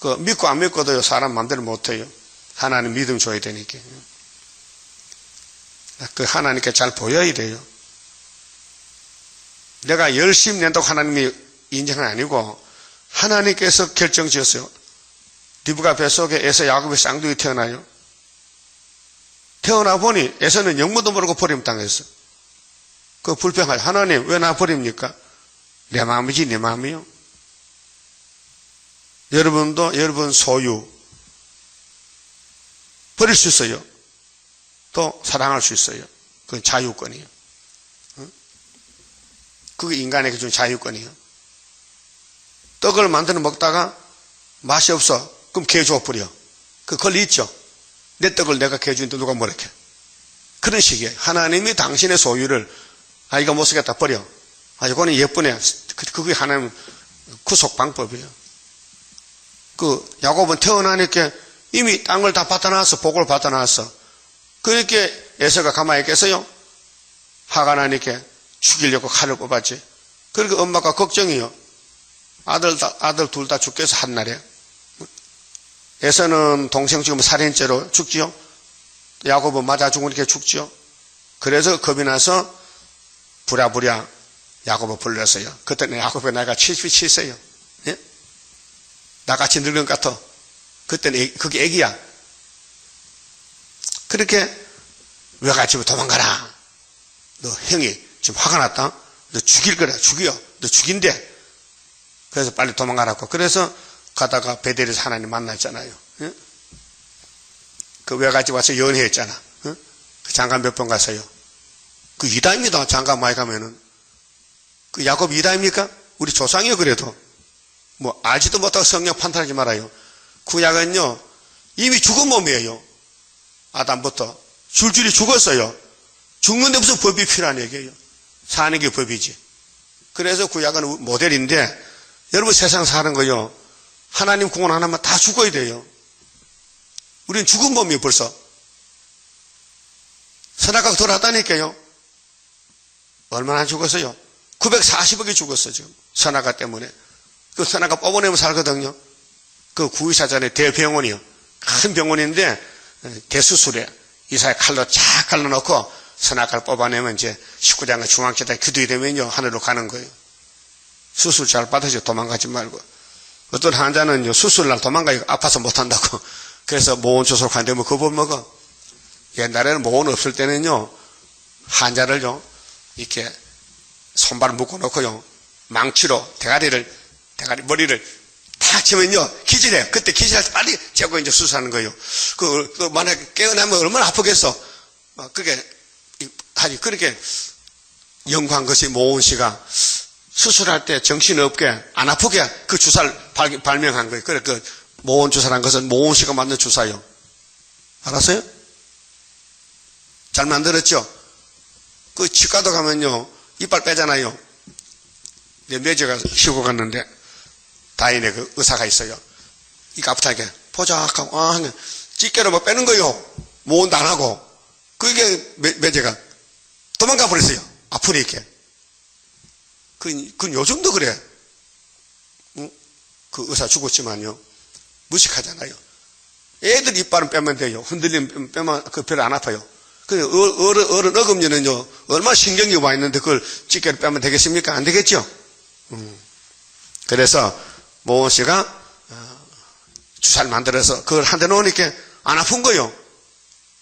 그 믿고 안 믿고도 사람 마음대로 못해요. 하나님 믿음 줘야 되니까. 그 하나님께 잘 보여야 돼요. 내가 열심히 낸다고 하나님이 인정은 아니고 하나님께서 결정 지었어요. 리브가 뱃속에 에서 야곱의 쌍둥이 태어나요. 태어나 보니 에서는 영문도 모르고 버림당했어. 그 불평하죠. 하나님 왜 나 버립니까? 내 마음이지 내 마음이요. 여러분도 여러분 소유 버릴 수 있어요. 또 사랑할 수 있어요. 그건 자유권이에요. 그게 인간에게 준 자유권이에요. 떡을 만들어 먹다가 맛이 없어. 그럼 개 줘버려. 그 권리 있죠. 내 떡을 내가 개 주는데 누가 뭐라 해. 그런 식이에요. 하나님이 당신의 소유를 이거 못 쓰겠다 버려. 이거는 예쁘네. 그게 하나님 구속 방법이에요. 그 야곱은 태어나니까 이미 땅을 다 받아놨어. 복을 받아놨어. 그러니까 에서가 가만히 있겠어요? 화가 나니까 죽이려고 칼을 뽑았지. 그러니까 엄마가 걱정이요. 아들 둘 다 죽겠어 한날에. 에서는 동생 죽으면 살인죄로 죽지요. 야곱은 맞아 죽으니까 죽지요. 그래서 겁이 나서 부랴부랴 야곱을 불렀어요. 그때는 야곱의 나이가 77세요. 예? 나같이 늙은 것 같아. 그때는 그게 애기야. 그렇게 외갓집으로 도망가라. 너 형이 지금 화가 났다. 너 죽일 거라. 죽여. 너 죽인대. 그래서 빨리 도망가라고. 그래서 가다가 베델에서 하나님 만났잖아요. 예? 그 외갓집 와서 연회했잖아. 예? 그 장가 몇 번 갔어요. 그 이다입니다. 장가 많이 가면은. 그 야곱 이다입니까? 우리 조상이요. 그래도 뭐 알지도 못하고 성령 판단하지 말아요. 구약은요 이미 죽은 몸이에요. 아담부터 줄줄이 죽었어요. 죽는데 무슨 법이 필요한 얘기예요. 사는 게 법이지. 그래서 구약은 모델인데 여러분 세상 사는 거요. 하나님 구원 하나만 다 죽어야 돼요. 우리는 죽은 몸이에요. 벌써. 선악과가 돌아다니까요. 얼마나 죽었어요? 940억이 죽었어 지금. 선악과 때문에. 그 선악과 뽑아내면 살거든요. 그 구의사전의 대병원이요. 큰 병원인데 대수술에 이사에 칼로 쫙 갈라놓고 선악과를 뽑아내면 이제 19장의 중앙지대 기도이 되면요 하늘로 가는 거예요. 수술 잘 받으셔. 도망가지 말고. 어떤 환자는요 수술날 도망가요. 아파서 못한다고. 그래서 모원조소로 간다면 겁을 먹어. 옛날에는 모원 없을 때는요 환자를요 이렇게 손발을 묶어놓고요 망치로 대가리 머리를 탁 치면요 기절해요. 그때 기절할 때 빨리 재고 이제 수술하는 거예요. 그 만약에 깨어나면 얼마나 아프겠어. 그렇게 연구한 것이 모은 씨가 수술할 때 정신없게 안 아프게 그 주사를 발명한 거예요. 그래 그 모은 주사란 것은 모은 씨가 만든 주사요. 알았어요? 잘 만들었죠? 그 치과도 가면요 이빨 빼잖아요. 내 매제가 쉬고 갔는데 다인의 그 의사가 있어요. 이거 아프다니까 포작하고 찌개로 뭐 빼는 거요. 모은도 안 하고. 그게 매제가 도망가 버렸어요. 아프니까. 그건 요즘도 그래. 응? 그 의사 죽었지만요. 무식하잖아요. 애들 이빨은 빼면 돼요. 흔들리면 빼면 그 별로 안 아파요. 어른 어금니는요, 얼마나 신경이 와 있는데 그걸 찌개로 빼면 되겠습니까? 안 되겠죠? 그래서 모은 씨가 주사를 만들어서 그걸 한 대 놓으니까 안 아픈 거요.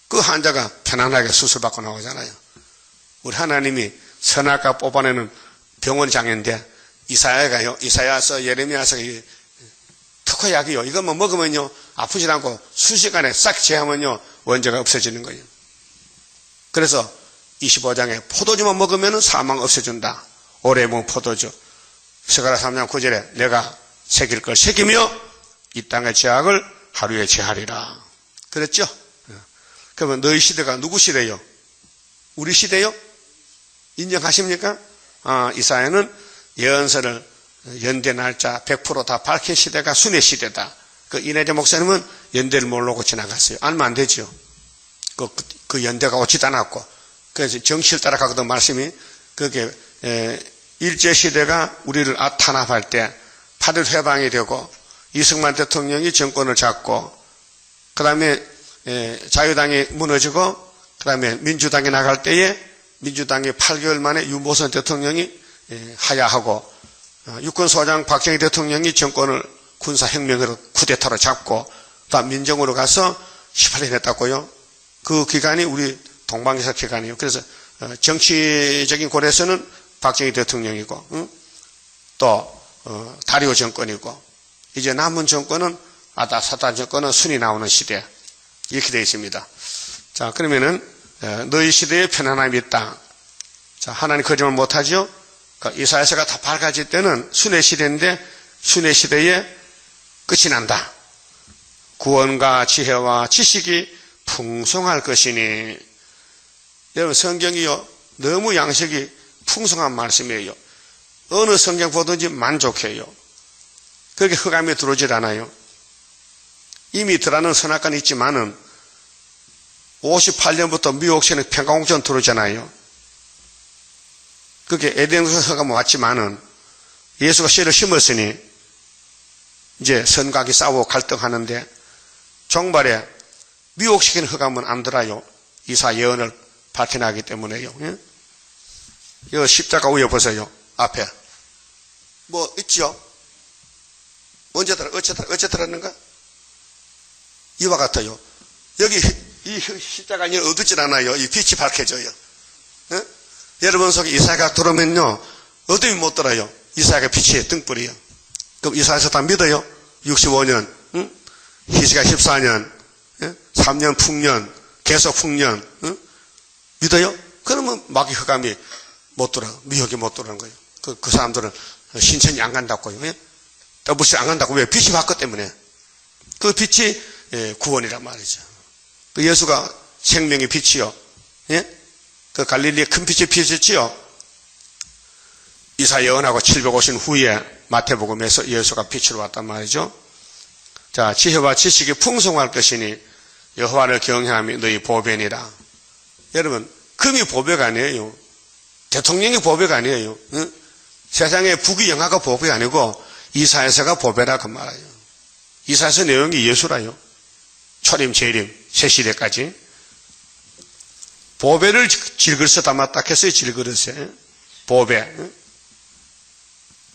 그 환자가 편안하게 수술받고 나오잖아요. 우리 하나님이 선악과 뽑아내는 병원 장인데 이사야서 예레미야서 특허약이요. 이것만 먹으면요 아프지 않고 순식간에 싹 제하면요 원죄가 없어지는 거예요. 그래서 25장에 포도주만 먹으면 사망 없애준다. 오래 먹은 포도주. 스가랴 3장 9절에 내가 새길 걸 새기며 이 땅의 죄악을 하루에 제하리라. 그랬죠? 그러면 너희 시대가 누구 시대요? 우리 시대요? 인정하십니까? 이사야는 예언서를 연대 날짜 100% 다 밝힌 시대가 순회 시대다. 그 이내재 목사님은 연대를 모르고 지나갔어요. 알면 안 되죠. 그 연대가 오지도 않았고. 그래서 정치를 따라가거든 말씀이. 그게 일제시대가 우리를 탄압할 때 8.1 해방이 되고 이승만 대통령이 정권을 잡고 그 다음에 자유당이 무너지고 그 다음에 민주당이 나갈 때에 민주당이 8개월 만에 유모선 대통령이 하야하고 육군소장 박정희 대통령이 정권을 군사혁명으로 쿠데타로 잡고 다음 민정으로 가서 18년 했다고요. 그 기간이 우리 동방에서 기간이에요. 그래서 정치적인 고려에서는 박정희 대통령이고 또 다리오 정권이고 이제 남은 정권은 아다사다 정권은 순이 나오는 시대. 이렇게 되어 있습니다. 자, 그러면은 너희 시대에 편안함이 있다. 자, 하나님 거짓말 못하죠? 그러니까 이사야서가 다 밝아질 때는 순회 시대인데 순회 시대에 끝이 난다. 구원과 지혜와 지식이 풍성할 것이니. 여러분, 성경이요 너무 양식이 풍성한 말씀이에요. 어느 성경 보든지 만족해요. 그렇게 흑암에 들어오질 않아요. 이미 들어가는 선악관이 있지만은 58년부터 미혹시는 평강공천 들어오잖아요. 그게 에덴에서 흑암 왔지만은 예수가 씨를 심었으니 이제 선각이 싸우고 갈등하는데 종말에 미혹시키는 흑암은 안 들어요. 이사 예언을 밝혀나기 때문에요. 예? 여기 십자가 위에 보세요. 앞에 뭐 있죠? 어째 들었는가? 이와 같아요. 여기 이 십자가 아니 어둡질 않아요. 이 빛이 밝혀져요. 예? 여러분 속에 이사야가 들어오면요 어둠이 못 들어요. 이사야가 빛이 등불이요. 그럼 이사야서 다 믿어요? 65년, 응? 히스기야 14년, 예? 3년 풍년, 계속 풍년, 응? 믿어요? 그러면 마귀 흑암이 못 들어, 미혹이 못 들어오는 거예요. 그 사람들은 신천이 안 간다고요. 예? 더블스 안 간다고. 왜? 빛이 밝기 때문에. 그 빛이 구원이란 말이죠. 그 예수가 생명의 빛이요. 예? 그 갈릴리에 큰 빛이 비쳤지요. 이사야 예언하고 750 후에 마태복음에서 예수가 빛으로 왔단 말이죠. 자, 지혜와 지식이 풍성할 것이니 여호와를 경외함이 너희 보배니라. 여러분, 금이 보배가 아니에요. 대통령이 보배가 아니에요. 응? 세상에 부귀 영화가 보배가 아니고 이사야서가 보배라 그 말이에요. 이사야서 내용이 예수라요. 초림, 재림, 새 시대까지. 보배를 질그릇에 담았다 했어요. 질그릇에. 보배. 응?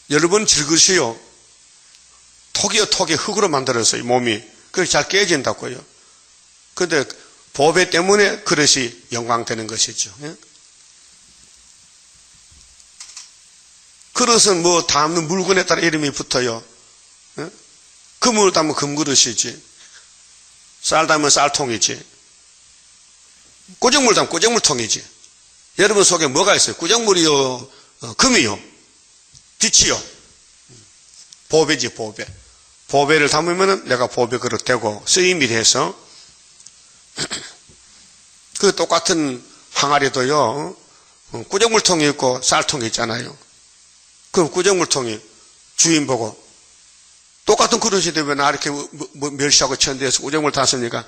여러분 질그릇이요. 톡이요, 톡이 흙으로 만들었어요. 몸이. 그래서 잘 깨진다고요. 그런데 보배 때문에 그릇이 영광되는 것이죠. 예? 그릇은 뭐 담는 물건에 따라 이름이 붙어요. 예? 금을 담으면 금그릇이지. 쌀 담으면 쌀통이지. 꾸정물 담으면 꾸정물통이지. 여러분 속에 뭐가 있어요? 꾸정물이요, 금이요, 빛이요. 보배지, 보배. 보배를 담으면 내가 보배 그릇 되고 쓰임이 돼서 그 똑같은 항아리도요, 꾸정물통이 있고 쌀통이 있잖아요. 그럼 꾸정물통이 주인 보고 똑같은 그릇인데 왜 나 이렇게 멸시하고 천대해서 꾸정물 탔습니까?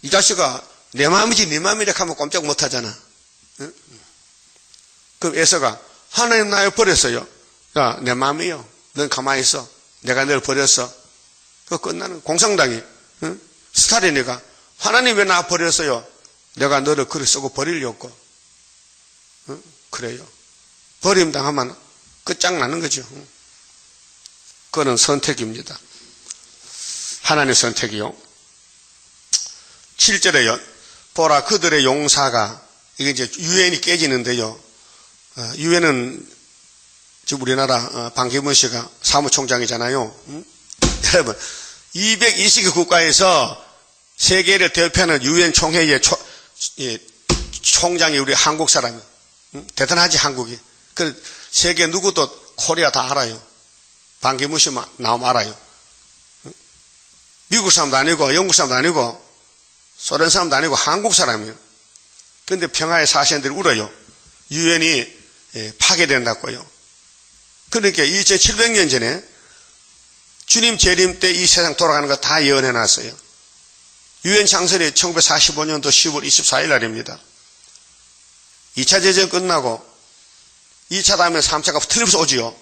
이 자식아, 내 마음이지 네 마음이라 하면 꼼짝 못 하잖아. 응? 그럼 에서가 하나님 나를 버렸어요. 야, 내 마음이요. 넌 가만히 있어. 내가 널 버렸어. 그 끝나는 공산당이, 응? 스탈린이가 하나님 왜 나 버렸어요? 내가 너를 그리 쓰고 버리려고. 응? 그래요. 버림당하면 끝장나는 거죠. 그거는 선택입니다. 하나님의 선택이요. 7절에요. 보라 그들의 용사가, 이게 이제 유엔이 깨지는데요. 유엔은 지금 우리나라 반기문 씨가 사무총장이잖아요. 응? 여러분 220개 국가에서 세계를 대표하는 유엔 총회의 총장이 우리 한국 사람이에요. 응? 대단하지 한국이. 그 세계 누구도 코리아 다 알아요. 반기문 씨만 나오면 알아요. 응? 미국 사람도 아니고 영국 사람도 아니고 소련 사람도 아니고 한국 사람이에요. 그런데 평화의 사신들이 울어요. 유엔이 파괴된다고요. 그러니까 2700년 전에 주님 재림 때 이 세상 돌아가는 거 다 예언해놨어요. 유엔 창설이 1945년도 10월 24일 날입니다. 2차 대전 끝나고 2차 다음에 3차가 틀림없이 오지요.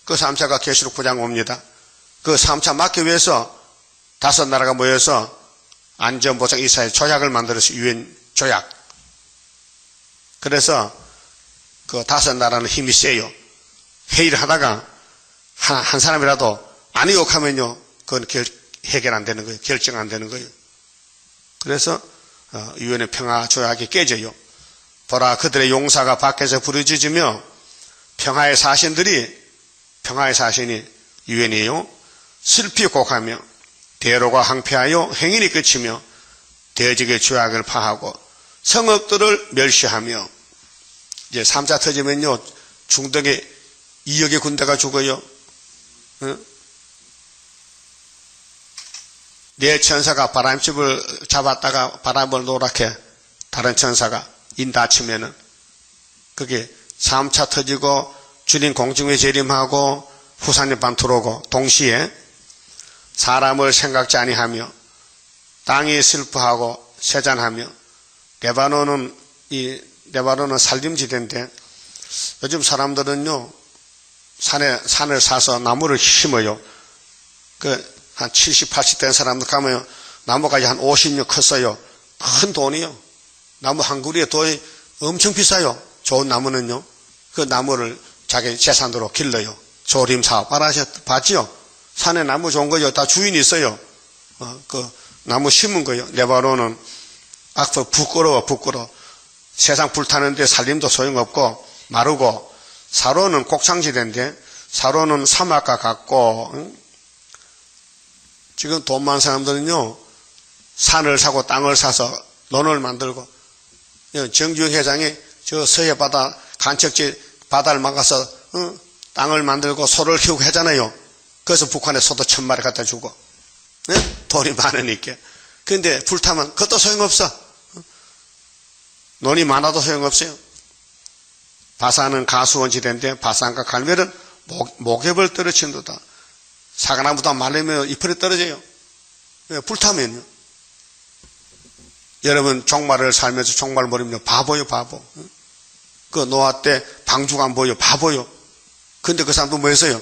그 3차가 계시록 9장 옵니다. 그 3차 막기 위해서 5나라가 모여서 안전보장 이사회 조약을 만들어서 유엔 조약. 그래서 그 5나라는 힘이 세요. 회의를 하다가 한 사람이라도 안 의혹하면요, 그건 해결 안 되는 거예요. 결정 안 되는 거예요. 그래서 유엔의 평화 조약이 깨져요. 보라 그들의 용사가 밖에서 부르짖으며 평화의 사신이 유엔이에요. 슬피 곡하며 대로가 항폐하여 행인이 끝이며 대적의 죄악을 파하고 성읍들을 멸시하며 이제 3차 터지면요 중동에 2억의 군대가 죽어요. 내 천사가 바람집을 잡았다가 바람을 노랗게 다른 천사가 인 다치면은 그게 3차 터지고 주님 공중에 재림하고 후사님 반 들어오고 동시에 사람을 생각지 아니하며 땅이 슬퍼하고 세잔하며 레바논은 산림지대인데 요즘 사람들은요 산을 사서 나무를 심어요. 한 70, 80 된 사람들 가면 나무까지 한 50년 컸어요. 큰 돈이요. 나무 한 그루에 돈이 엄청 비싸요. 좋은 나무는요. 그 나무를 자기 재산으로 길러요. 조림 사업 봤지요? 산에 나무 좋은 거요. 다 주인이 있어요. 그 나무 심은 거요. 레바논은 부끄러워. 세상 불타는데 살림도 소용없고 마르고 사로는 곡창지대인데 사로는 사막과 같고 지금 돈 많은 사람들은요 산을 사고 땅을 사서 논을 만들고 정주영 회장이 저 서해 바다 간척지 바다를 막아서 땅을 만들고 소를 키우고 하잖아요. 그래서 북한에 소도 1000마리 갖다 주고 돈이 많으니까. 그런데 불타면 그것도 소용없어. 논이 많아도 소용없어요. 바산은 가수원지대인데 바산과 갈멜은 목엽을 떨어친도다. 사과나무도 말리면 이파리 떨어져요. 불타면요. 여러분 종말을 살면서 종말 모르면 바보요 바보. 그 노아 때 방주가 안 보여 바보요. 근데 그 사람도 뭐 했어요?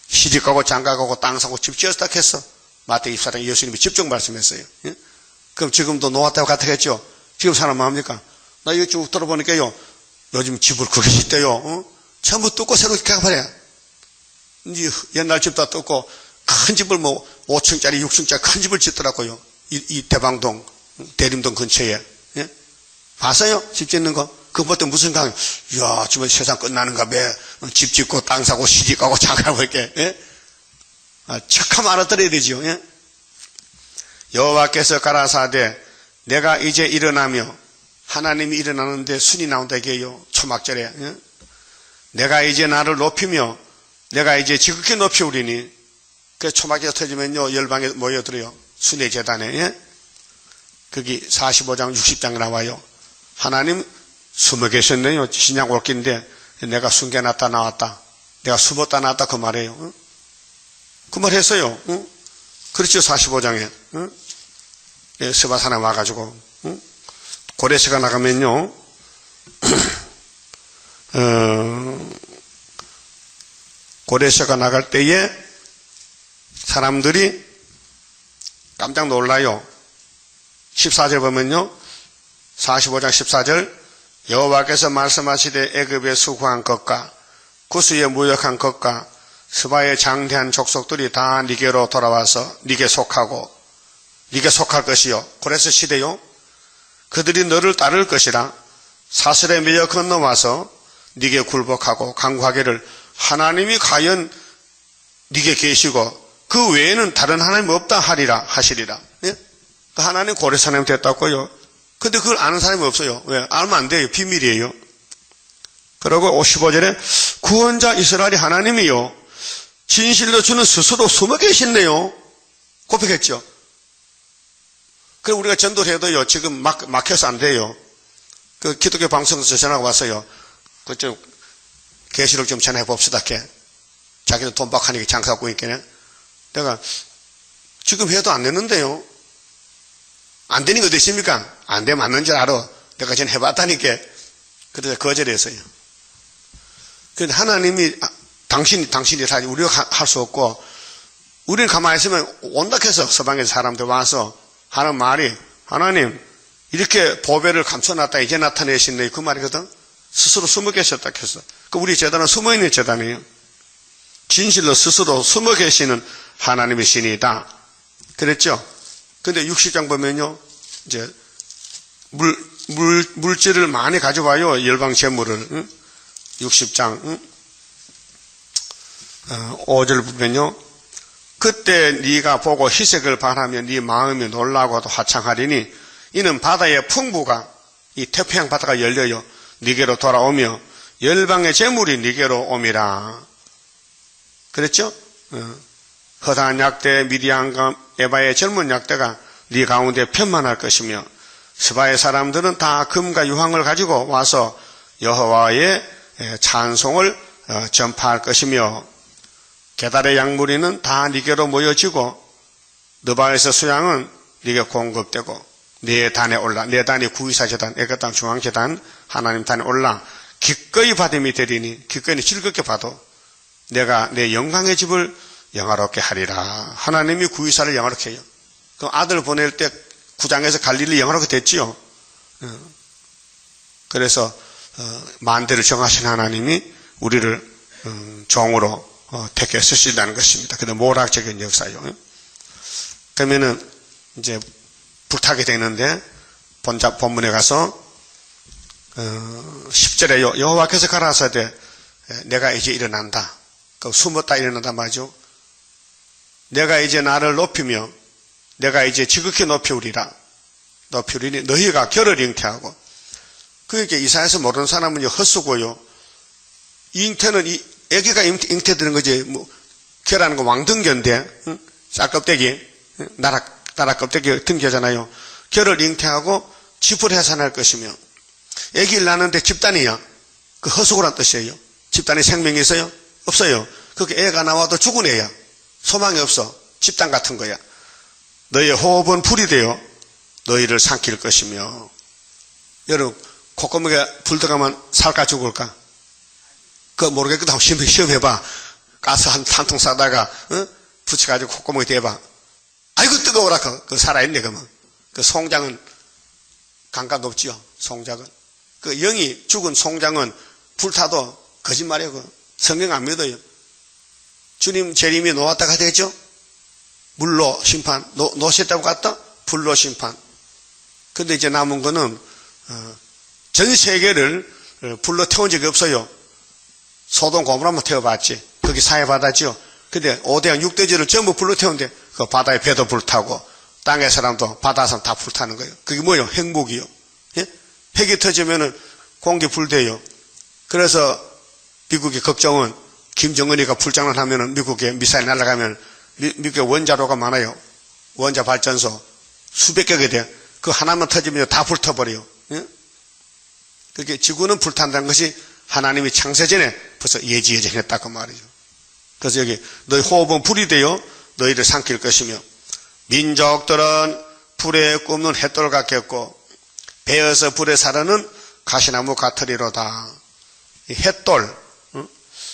시집가고 장가가고 땅 사고 집 지었다 했어. 마태기 24장 예수님이 직접 말씀했어요. 그럼 지금도 노아 때와 같았겠죠? 지금 사람 뭐합니까? 나 이거 쭉 들어보니까요 요즘 집을 그렇게 짓대요. 전부 뜯고 새로 가버려. 이제 옛날 집도 뜯고 큰 집을 5층짜리 6층짜리 큰 집을 짓더라고요. 이 대방동 대림동 근처에. 봤어요? 집 짓는 거? 그거 볼 때 무슨 생각? 이야 지금 세상 끝나는가 봐. 집 짓고 땅 사고 시집 가고 장가고 이렇게. 척하면 알아들어야 되죠. 여호와께서 가라사대 내가 이제 일어나며 하나님이 일어나는데 순이 나온다 이게요. 초막절에. 내가 이제 나를 높이며 내가 이제 지극히 높이우리니. 그 초막이 터지면요 열방에 모여들어요. 순회 재단에. 거기 45장 60장에 나와요. 하나님 숨어 계셨네요. 신약 옥기인데 내가 숨겨놨다 나왔다. 내가 숨었다 나왔다 그 말이에요. 그 말 했어요. 그렇죠. 45장에. 스바산에 와가지고 고레스가 나가면요 고레스가 나갈 때에 사람들이 깜짝 놀라요. 14절 보면요 45장 14절 여호와께서 말씀하시되 애굽에 수고한 것과 구스에 무역한 것과 스바의 장대한 족속들이 다 니게로 돌아와서 니게 속하고 니게 속할 것이요. 고레스 시대요. 그들이 너를 따를 것이라. 사슬에 매여 건너와서 니게 굴복하고 강구하기를 하나님이 과연 니게 계시고 그 외에는 다른 하나님 없다 하시리라. 예? 그 하나님 고레스 하나님 됐다고요. 근데 그걸 아는 사람이 없어요. 왜? 알면 안 돼요. 비밀이에요. 그리고 55절에 구원자 이스라엘이 하나님이요 진실로 주는 스스로 숨어 계신네요. 고백했죠. 그럼 우리가 전도를 해도요 지금 막혀서 안 돼요. 그 기독교 방송에서 전화가 왔어요. 그쪽 계시록 좀 전화해 봅시다. 자기는 돈 박하니까 장사하고 있겠네. 내가 지금 해도 안 되는데요. 안 되는 거 어딨습니까? 안 되면 맞는 줄 알아. 내가 전 해봤다니까. 그래서 거절했어요. 그런데 하나님이 당신이 사지 우리가 할 수 없고 우리는 가만히 있으면 온다 해서 서방에서 사람들 와서 하는 말이 하나님 이렇게 보배를 감춰놨다 이제 나타내신네 그 말이거든. 스스로 숨어 계셨다 해서 그 우리 재단은 숨어있는 재단이에요. 진실로 스스로 숨어 계시는 하나님이시니다. 그랬죠? 근데 60장 보면요 이제 물질을 많이 가져와요. 열방 재물을. 60장 5절 보면요 그때 네가 보고 희색을 바라며 네 마음이 놀라고도 화창하리니 이는 바다의 풍부가 이 태평양 바다가 열려요. 네게로 돌아오며 열방의 재물이 네게로 오미라. 그랬죠? 허다한 약대 미디안과 에바의 젊은 약대가 네 가운데 편만할 것이며 스바의 사람들은 다 금과 유황을 가지고 와서 여호와의 찬송을 전파할 것이며 게달의 양무리는 다 네게로 모여지고 느바에서 수양은 네게 공급되고 네 단에 올라 네 단이 구이사재단, 애것단, 중앙재단 하나님 단에 올라 기꺼이 받음이 되리니 기꺼이 즐겁게 봐도 내가 내 영광의 집을 영화롭게 하리라. 하나님이 구이사를 영화롭게 해요. 그 아들 보낼 때 구장에서 갈릴리 영화롭게 됐지요. 그래서 만대를 정하신 하나님이 우리를 종으로 택해 쓰신다는 것입니다. 근데 모락적인 역사요. 그러면은 이제 불타게 되는데 본문에 가서 10절에 여호와께서 가라사대 내가 이제 일어난다. 그 숨었다 일어난다 말이죠. 내가 이제 나를 높이며 내가 이제 지극히 높이우리라. 높이우리니 너희가 결을 잉태하고. 그러니까 이사야서 모르는 사람은 헛수고요. 잉태는 애기가 잉태되는 거지. 뭐 결하는 거 왕등견인데 쌀껍데기 나라 껍데기 등겨잖아요. 결을 잉태하고 집을 해산할 것이며 애기를 낳는데 집단이야. 그 헛수고란 뜻이에요. 집단에 생명이 있어요? 없어요. 그렇게 애가 나와도 죽은 애야. 소망이 없어. 집단 같은 거야. 너희의 호흡은 불이 되어 너희를 삼킬 것이며. 여러분 콧구멍에 불 들어가면 살까 죽을까? 그거 모르겠거든. 한번 시험해봐. 가스 한 통 싸다가 붙여가지고 콧구멍에 대봐. 아이고 뜨거워라. 그 살아있네. 그러면 그 송장은 감각 없지요. 송장은 그 영이 죽은 송장은 불타도 거짓말이에요. 성경 안 믿어요. 주님 재림이 놓았다가 되죠. 물로 심판, 놓으셨다고 갔다 불로 심판. 근데 이제 남은 거는 전 세계를 불로 태운 적이 없어요. 소돔 고모라만 태워봤지. 거기 사해바다죠. 근데 5대양 6대지를 전부 불로 태운데 그 바다에 배도 불타고 땅의 사람도 바다 사람 다 불타는 거예요. 그게 뭐예요? 행복이요. 예? 핵이 터지면은 공기 불대요. 그래서 미국의 걱정은 김정은이가 불장난하면은 미국에 미사일 날아가면 미국의 원자로가 많아요. 원자 발전소 수백 개가 돼. 그 하나만 터지면 다 불타버려요. 예? 그렇게 지구는 불탄다는 것이 하나님이 창세전에 벌써 예지예정했다 그 말이죠. 그래서 여기 너희 호흡은 불이 되어 너희를 삼킬 것이며 민족들은 불에 굽는 햇돌 같겠고 배어서 불에 사르는 가시나무 같으리로다. 이 햇돌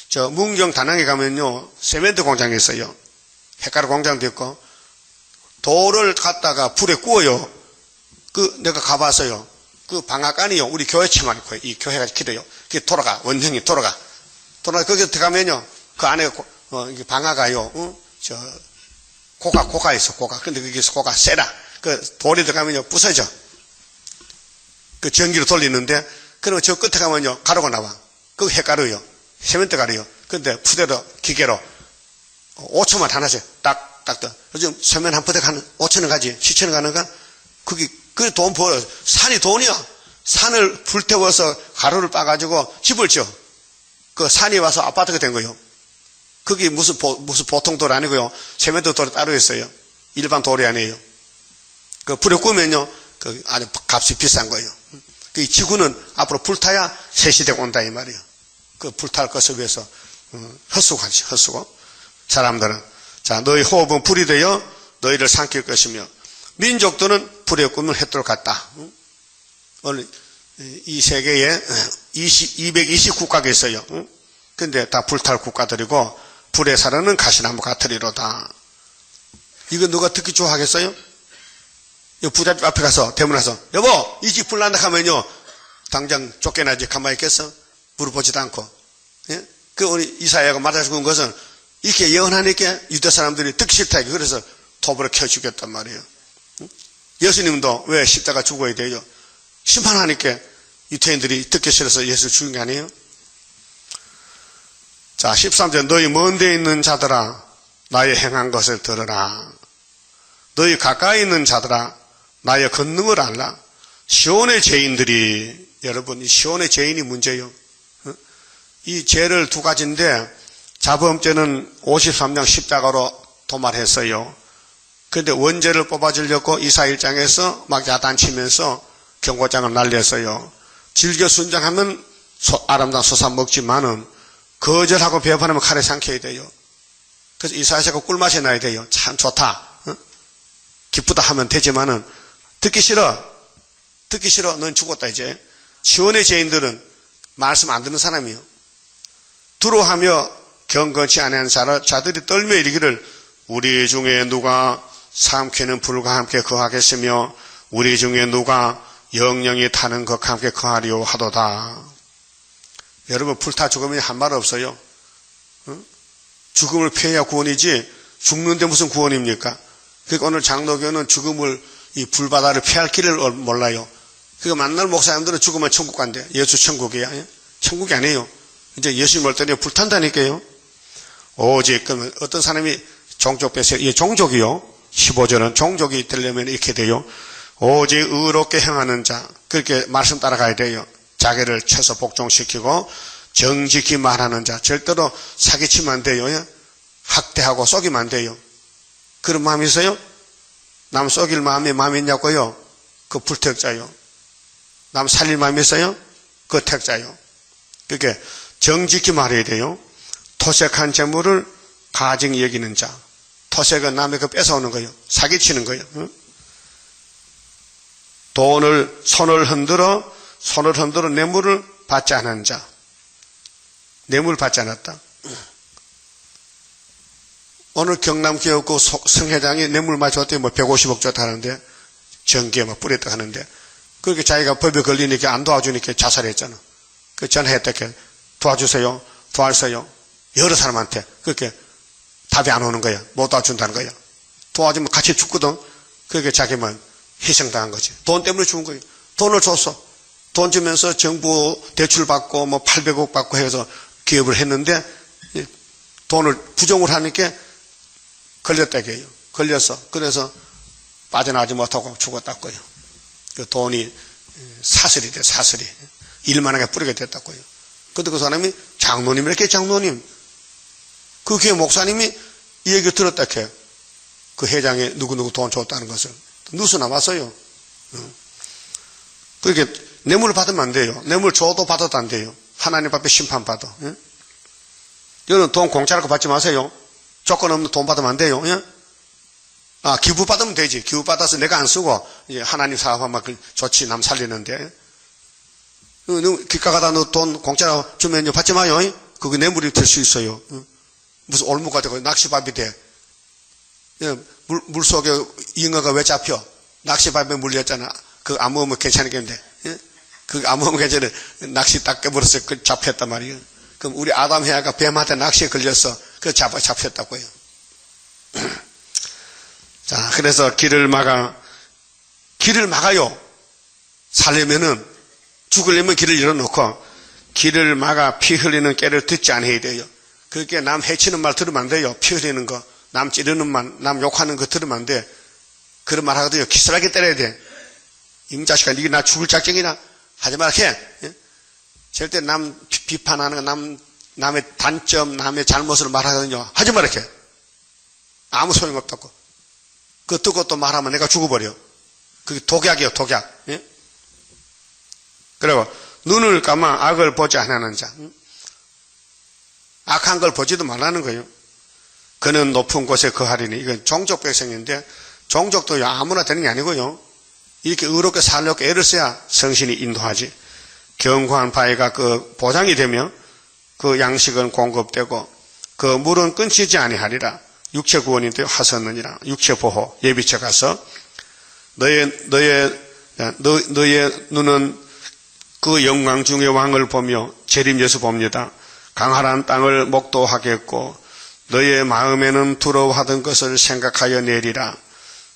저 문경 다낭에 가면요 세멘트 공장이 있어요. 햇가루 공장도 있고 돌을 갖다가 불에 구워요. 그 내가 가봤어요. 그 방앗간이요 우리 교회처럼 있고 이 교회가 길어요. 그게 돌아가 원형이 돌아가 거기 들어가면요 그 안에 이게 방아가요. 저 고가 있어 고가. 근데 거기서 고가 세라. 그 돌이 들어가면요 부서져. 그 전기로 돌리는데 그러면 저 끝에 가면요 가루가 나와. 그 햇가루요. 세멘트 가루요. 근데 푸대로 기계로 5초만 하나씩 딱딱 떠. 요즘 세면 한 푸대 가는 5,000원 가지 7,000원 가는가? 그게 그 돈 벌어. 산이 돈이야. 산을 불태워서 가루를 빠가지고 집을 지어. 그 산이 와서 아파트가 된 거예요. 그게 무슨 보통 돌 아니고요. 세멘트 돌이 따로 있어요. 일반 돌이 아니에요. 그 불에 구우면요, 그 아주 값이 비싼 거예요. 그 지구는 앞으로 불타야 새 시대가 온다 이 말이에요. 그 불탈 것을 위해서 헛수고하지 헛수고. 사람들은 자 너희 호흡은 불이 되어 너희를 삼킬 것이며 민족들은 불에 구우면 햇돌 같다. 오늘 이 세계에 220국가가 있어요. 근데 다 불탈 국가들이고 불에 사르는 가시나무 같으리로다. 이거 누가 듣기 좋아하겠어요? 부잣집 앞에 가서 대문 가서 여보 이 집 불난다 하면요 당장 쫓겨나지 가만히 있겠어? 물어보지도 않고. 예? 그 우리 이사야가 맞아주는 것은 이렇게 예언하니까 유대 사람들이 듣기 싫다. 그래서 톱으로 켜 죽였단 말이에요. 예수님도 왜 십자가 죽어야 돼요? 심판하니까 유태인들이 듣기 싫어서 예수를 죽인 게 아니에요? 자 13절 너희 먼 데 있는 자들아 나의 행한 것을 들으라. 너희 가까이 있는 자들아 나의 권능을 알라. 시온의 죄인들이, 여러분, 이 시온의 죄인이 문제예요. 이 죄를 두 가지인데, 자범죄는 53장 십자가로 도말했어요. 그런데 원죄를 뽑아주려고 이사 1장에서 막 야단치면서 경고장을 날렸어요. 즐겨 순장하면 아름다운 소산 먹지만은 거절하고 배반하면 칼에 삼켜야 돼요. 그래서 이사야가 꿀맛이 나야 돼요. 참 좋다, 기쁘다 하면 되지만은 듣기 싫어, 넌 죽었다 이제. 시온의 죄인들은 말씀 안 듣는 사람이요. 두려워하며 경건치 않은 자들이 떨며 이르기를 우리 중에 누가 삼키는 불과 함께 거하겠으며 우리 중에 누가 영영이 타는 것과 함께 거하리오 하도다. 여러분, 불타 죽으면 한 말 없어요. 죽음을 피해야 구원이지 죽는데 무슨 구원입니까? 그러니까 오늘 장로교는 죽음을, 이 불바다를 피할 길을 몰라요. 그러니까 만날 목사님들은 죽으면 천국 간대. 예수 천국이야. 천국이 아니에요. 이제 예수님 올 때는 불탄다니까요. 오직 그러면 어떤 사람이 종족 뺏어요. 이 종족이요. 15절은 종족이 되려면 이렇게 돼요. 오직 의롭게 행하는 자, 그렇게 말씀 따라가야 돼요. 자기를 쳐서 복종시키고 정직히 말하는 자, 절대로 사기치면 안 돼요. 학대하고 속이면 안 돼요. 그런 마음이 있어요? 남 속일 마음이 있냐고요? 그 불택자요. 남 살릴 마음이 있어요? 그 택자요. 그렇게 정직히 말해야 돼요. 토색한 재물을 가증히 여기는 자. 토색은 남의 거 뺏어오는 거예요. 사기치는 거예요. 손을 흔들어 뇌물을 받지 않은 자. 뇌물 받지 않았다. 오늘 경남교육구 성회장이 뇌물 많이 줬더니 150억 줬다 하는데, 전기에 막 뿌렸다 하는데, 그렇게 자기가 법에 걸리니까 안 도와주니까 자살했잖아. 그 전화했다, 도와주세요. 여러 사람한테. 그렇게 답이 안 오는 거야. 못 도와준다는 거야. 도와주면 같이 죽거든. 그렇게 자기만 희생당한 거지. 돈 때문에 죽은 거예요. 돈을 줬어. 돈 주면서 정부 대출 받고 800억 받고 해서 기업을 했는데 돈을 부정을 하니까 걸렸다고요. 걸렸어. 그래서 빠져나가지 못하고 죽었다고요. 그 돈이 사슬이 돼, 사슬이. 일만하게 뿌리게 됐다고요. 근데 그 사람이 장로님이랄게, 장로님. 그 교회 목사님이 이 얘기 들었다 해. 그 회장에 누구누구 돈 줬다는 것을. 뉴스 나왔어요. 그렇게 뇌물을 받으면 안 돼요. 뇌물 줘도 받아도 안 돼요. 하나님 앞에 심판받아. 여러분 돈 공짜로 받지 마세요. 조건 없는 돈 받으면 안 돼요. 기부 받으면 되지. 기부 받아서 내가 안 쓰고 하나님 사업하면 좋지. 남 살리는데. 길 가다 너 돈 공짜로 주면 받지 마요. 그게 뇌물이 될 수 있어요. 무슨 올무가 되고 낚시밥이 돼. 물속에 잉어가 왜 잡혀? 낚시밥에 물렸잖아. 그거 안 먹으면 괜찮겠는데. 그거 안 먹으면 괜찮아. 낚시 딱 깨버렸어요. 그 잡혔단 말이에요. 그럼 우리 아담 해아가 뱀한테 낚시에 걸렸어. 그 잡혔다고요. 자, 그래서 길을 막아요. 살려면은, 죽으려면 길을 열어놓고, 길을 막아 피 흘리는 깨를 듣지 않아야 돼요. 그렇게 남 해치는 말 들으면 안 돼요. 피 흘리는 거. 남 찌르는 말, 남 욕하는 거 들으면 안 돼. 그런 말 하거든요. 기스라게 때려야 돼. 이자식아, 니가 나 죽을 작정이나? 하지 말게. 절대 남 비판하는 거, 남의 단점, 남의 잘못을 말하거든요. 하지 말게. 아무 소용없다고. 그거 듣고 또 말하면 내가 죽어버려. 그게 독약이에요, 독약. 그리고 눈을 감아 악을 보지 않는 자. 악한 걸 보지도 말라는 거예요. 그는 높은 곳에 거하리니. 이건 종족 백성인데, 종족도 아무나 되는 게 아니고요. 이렇게 의롭게 살려고 애를 써야 성신이 인도하지. 견고한 바위가 그 보장이 되며 그 양식은 공급되고 그 물은 끊기지 아니하리라. 육체 구원이 되어 하셨느니라. 육체 보호 예비처 가서 너의 눈은 그 영광 중의 왕을 보며 재림 예수 봅니다. 강활한 땅을 목도하겠고 너의 마음에는 두려워하던 것을 생각하여 내리라.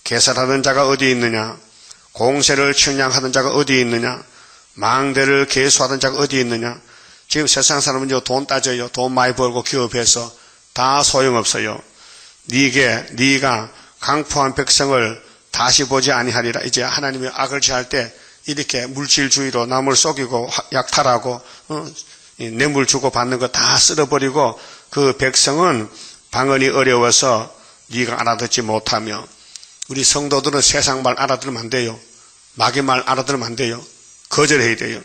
계산하던 자가 어디 있느냐? 공세를 측량하던 자가 어디 있느냐? 망대를 계수하던 자가 어디 있느냐? 지금 세상 사람은 돈 따져요. 돈 많이 벌고 기업해서 다 소용없어요. 네가 강포한 백성을 다시 보지 아니하리라. 이제 하나님이 악을 취할 때 이렇게 물질주의로 남을 속이고 약탈하고 뇌물 주고 받는 거 다 쓸어버리고 그 백성은 방언이 어려워서 네가 알아듣지 못하며, 우리 성도들은 세상 말 알아들으면 안 돼요. 마귀 말 알아들으면 안 돼요. 거절해야 돼요.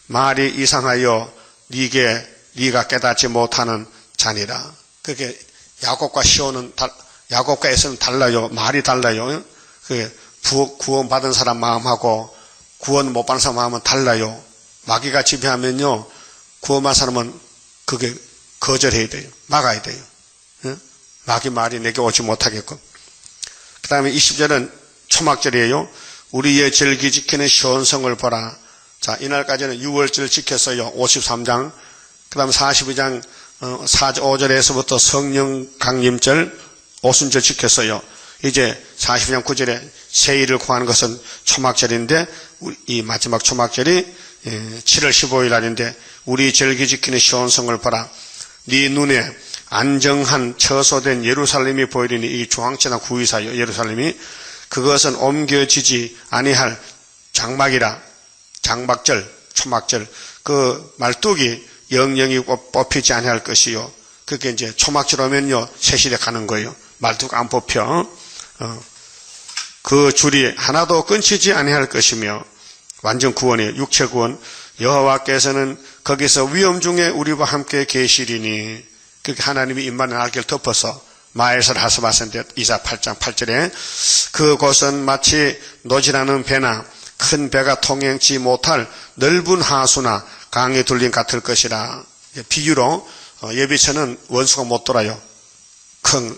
말이 이상하여 네가 깨닫지 못하는 자니라. 그게 야곱과 시온은 야곱과 에서는 달라요. 말이 달라요. 구원 받은 사람 마음하고 구원 못 받은 사람 마음은 달라요. 마귀가 지배하면요, 구원 받은 사람은 그게 거절해야 돼요. 막아야 돼요. 마귀 말이 내게 오지 못하게끔. 그 다음에 20절은 초막절이에요. 우리의 절기 지키는 시온성을 보라. 자, 이날까지는 6월절 지켰어요. 53장. 그 다음 42장 5절에서부터 성령 강림절, 오순절 지켰어요. 이제 42장 9절에 세일을 구하는 것은 초막절인데, 이 마지막 초막절이 7월 15일 날인데, 우리 절기 지키는 시온성을 보라. 네 눈에 안정한 처소된 예루살렘이 보이리니, 이 중앙지나 구의사요. 예루살렘이 그것은 옮겨지지 아니할 장막이라. 장막절, 초막절, 그 말뚝이 영영이 뽑히지 아니할 것이요. 그게 이제 초막절 오면요, 세실에 가는 거예요. 말뚝 안 뽑혀. 그 줄이 하나도 끊치지 아니할 것이며, 완전 구원이에요. 육체 구원. 여호와께서는 거기서 위험 중에 우리와 함께 계시리니, 그렇게 하나님이 임마는 날개를 덮어서 마에서 하스바센데 이사 8장 8절에 그곳은 마치 노지라는 배나 큰 배가 통행치 못할 넓은 하수나 강에 둘린 같을 것이라. 비유로 예비처는 원수가 못 돌아요. 큰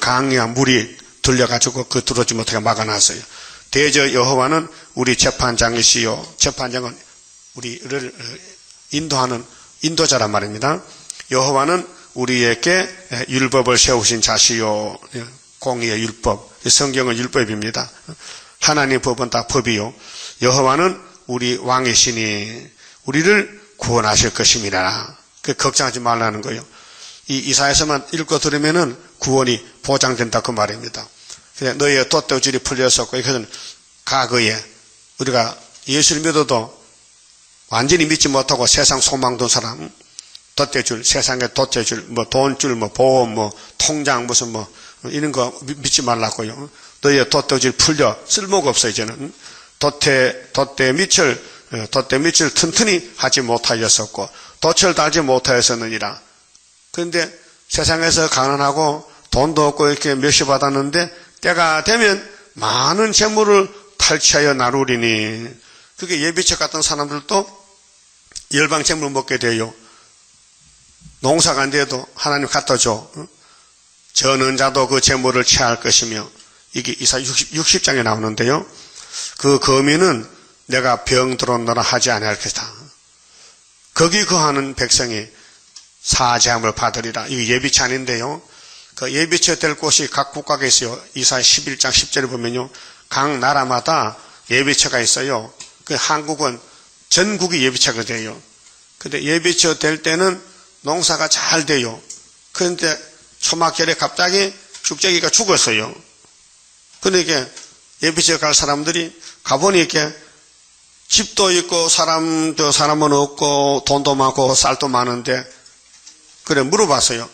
강이야 물이 들려가지고 그 들어오지 못하게 막아놨어요. 대저 여호와는 우리 재판장이시요. 재판장은 우리를 인도하는 인도자란 말입니다. 여호와는 우리에게 율법을 세우신 자시요. 공의의 율법. 성경은 율법입니다. 하나님 법은 다 법이요. 여호와는 우리 왕이시니 우리를 구원하실 것입니다. 그 걱정하지 말라는 거예요. 이 이사야서만 읽고 들으면은 구원이 보장된다 그 말입니다. 너희의 돛대줄이 풀렸었고, 이것은 과거에 우리가 예수를 믿어도 완전히 믿지 못하고 세상 소망 둔 사람, 돛대줄, 세상의 돛대줄, 돈줄, 보험, 통장, 이런 거 믿지 말라고요. 너희의 돛대줄 풀려. 쓸모가 없어, 이제는. 돛대 밑을 튼튼히 하지 못하였었고, 돛을 달지 못하였었느니라. 그런데 세상에서 가난하고 돈도 없고 이렇게 멸시 받았는데, 때가 되면 많은 재물을 탈취하여 나누리니, 그게 예비책 같은 사람들도 열방 재물을 먹게 돼요. 농사가 안 돼도 하나님 갖다 줘. 저는 자도 그 재물을 취할 것이며, 이게 이사 60장에 나오는데요. 그 거민은 내가 병 들었노라 하지 아니할 것이다. 거기 거하는 백성이 사죄함을 받으리라. 이게 예비찬인데요. 그 예비처 될 곳이 각 국가가 있어요. 이사 11장 10절에 보면요, 각 나라마다 예비처가 있어요. 그 한국은 전국이 예비처가 돼요. 근데 예비처 될 때는 농사가 잘 돼요. 그런데 초막절에 갑자기 죽제기가 죽었어요. 그러니까 예비처 갈 사람들이 가보니 이렇게 집도 있고 사람은 없고 돈도 많고 쌀도 많은데, 그래 물어봤어요.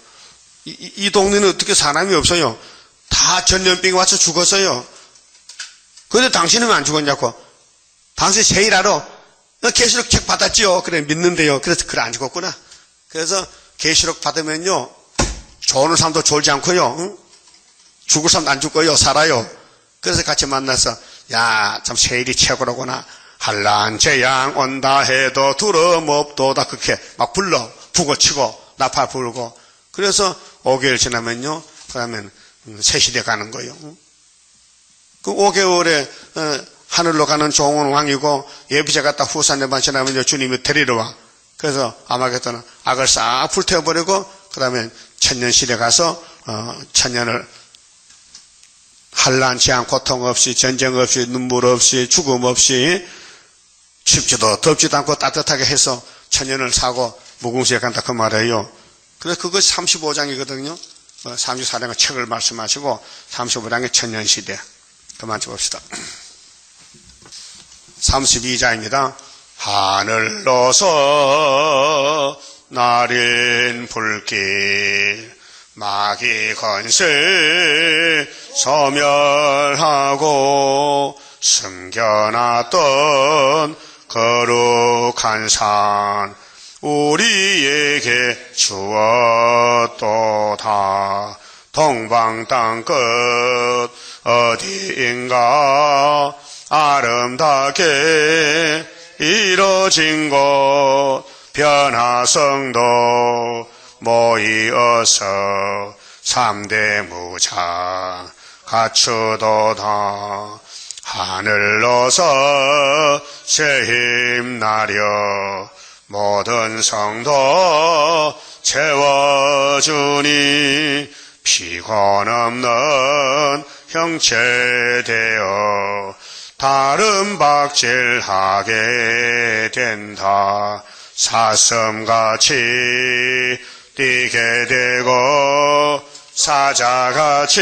이 동네는 어떻게 사람이 없어요? 다 전염병이 와서 죽었어요. 그런데 당신은 왜 안 죽었냐고. 당신 세일하러 계시록 책 받았지요. 그래 믿는데요. 그래서 그래 안 죽었구나. 그래서 계시록 받으면요, 좋은 사람도 졸지 않고요, 응? 죽을 사람도 안 죽고요, 살아요. 그래서 같이 만나서 야, 참 세일이 최고로구나. 한란 재앙 온다 해도 두려움 없도다. 그렇게 막 불러 북어 치고 나팔 불고. 그래서 5개월 지나면요, 그러면 새 시대 가는 거예요. 그 5개월에 하늘로 가는 좋은 왕이고, 예비자 갔다 후산에만 지나면요, 주님이 데리러 와. 그래서 아마겟돈은 악을 싹 불태워버리고, 그 다음에 천년시대 가서 천년을 한란 재앙 고통 없이, 전쟁 없이, 눈물 없이, 죽음 없이, 춥지도 덥지도 않고 따뜻하게 해서 천년을 사고 무궁시에 간다 그 말이에요. 그래서 그것이 35장이거든요. 34장의 책을 말씀하시고 35장의 천년시대 그만 봅시다. 32장입니다. 하늘로서 날인 불길 마귀 건세 소멸하고 숨겨놨던 거룩한 산 우리에게 주었도다. 동방 땅끝 어디인가 아름답게 이뤄진 곳 변화성도 모이어서 3대 무장 갖추도다. 하늘로서 새 힘나려 모든 성도 채워주니 피곤 없는 형체 되어 다른 박질하게 된다. 사슴같이 뛰게 되고 사자같이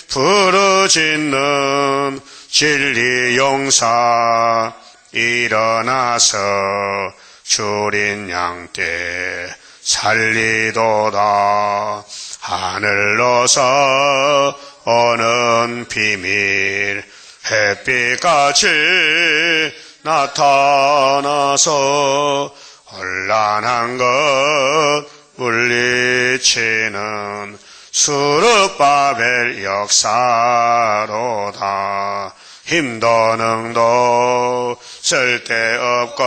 부르짖는 진리 용사 일어나서 줄인 양떼 살리도다. 하늘로서 오는 비밀 햇빛같이 나타나서 혼란한 것 물리치는 수르바벨 역사로다. 힘도 능도 쓸데없고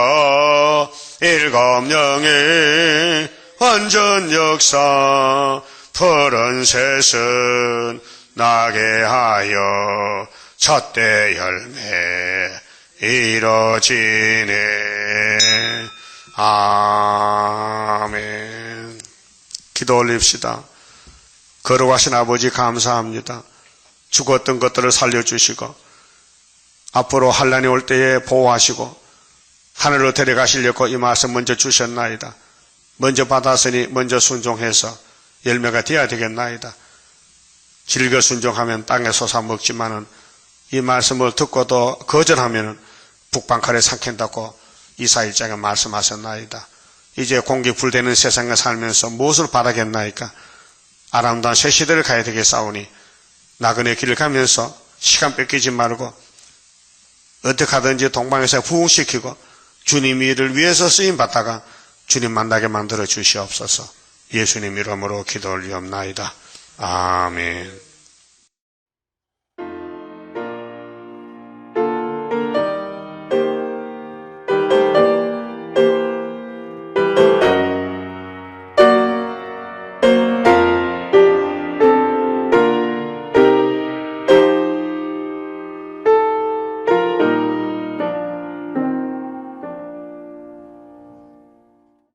일곱 영의 완전 역사 푸른 셋은 나게 하여 첫대 열매 이뤄지네. 아멘. 기도 올립시다. 거룩하신 아버지 감사합니다. 죽었던 것들을 살려주시고 앞으로 환난이 올 때에 보호하시고 하늘로 데려가시려고 이 말씀 먼저 주셨나이다. 먼저 받았으니 먼저 순종해서 열매가 되어야 되겠나이다. 즐겨 순종하면 땅에 솟아 먹지만은 이 말씀을 듣고도 거절하면 북방칼에 삼킨다고 이사일장에 말씀하셨나이다. 이제 공기 불되는 세상에 살면서 무엇을 바라겠나이까? 아름다운 새 시대를 가야 되겠사오니 나그네 길을 가면서 시간 뺏기지 말고 어떻게 하든지 동방에서 부흥시키고 주님 일을 위해서 쓰임받다가 주님 만나게 만들어 주시옵소서. 예수님 이름으로 기도 올리옵나이다. 아멘.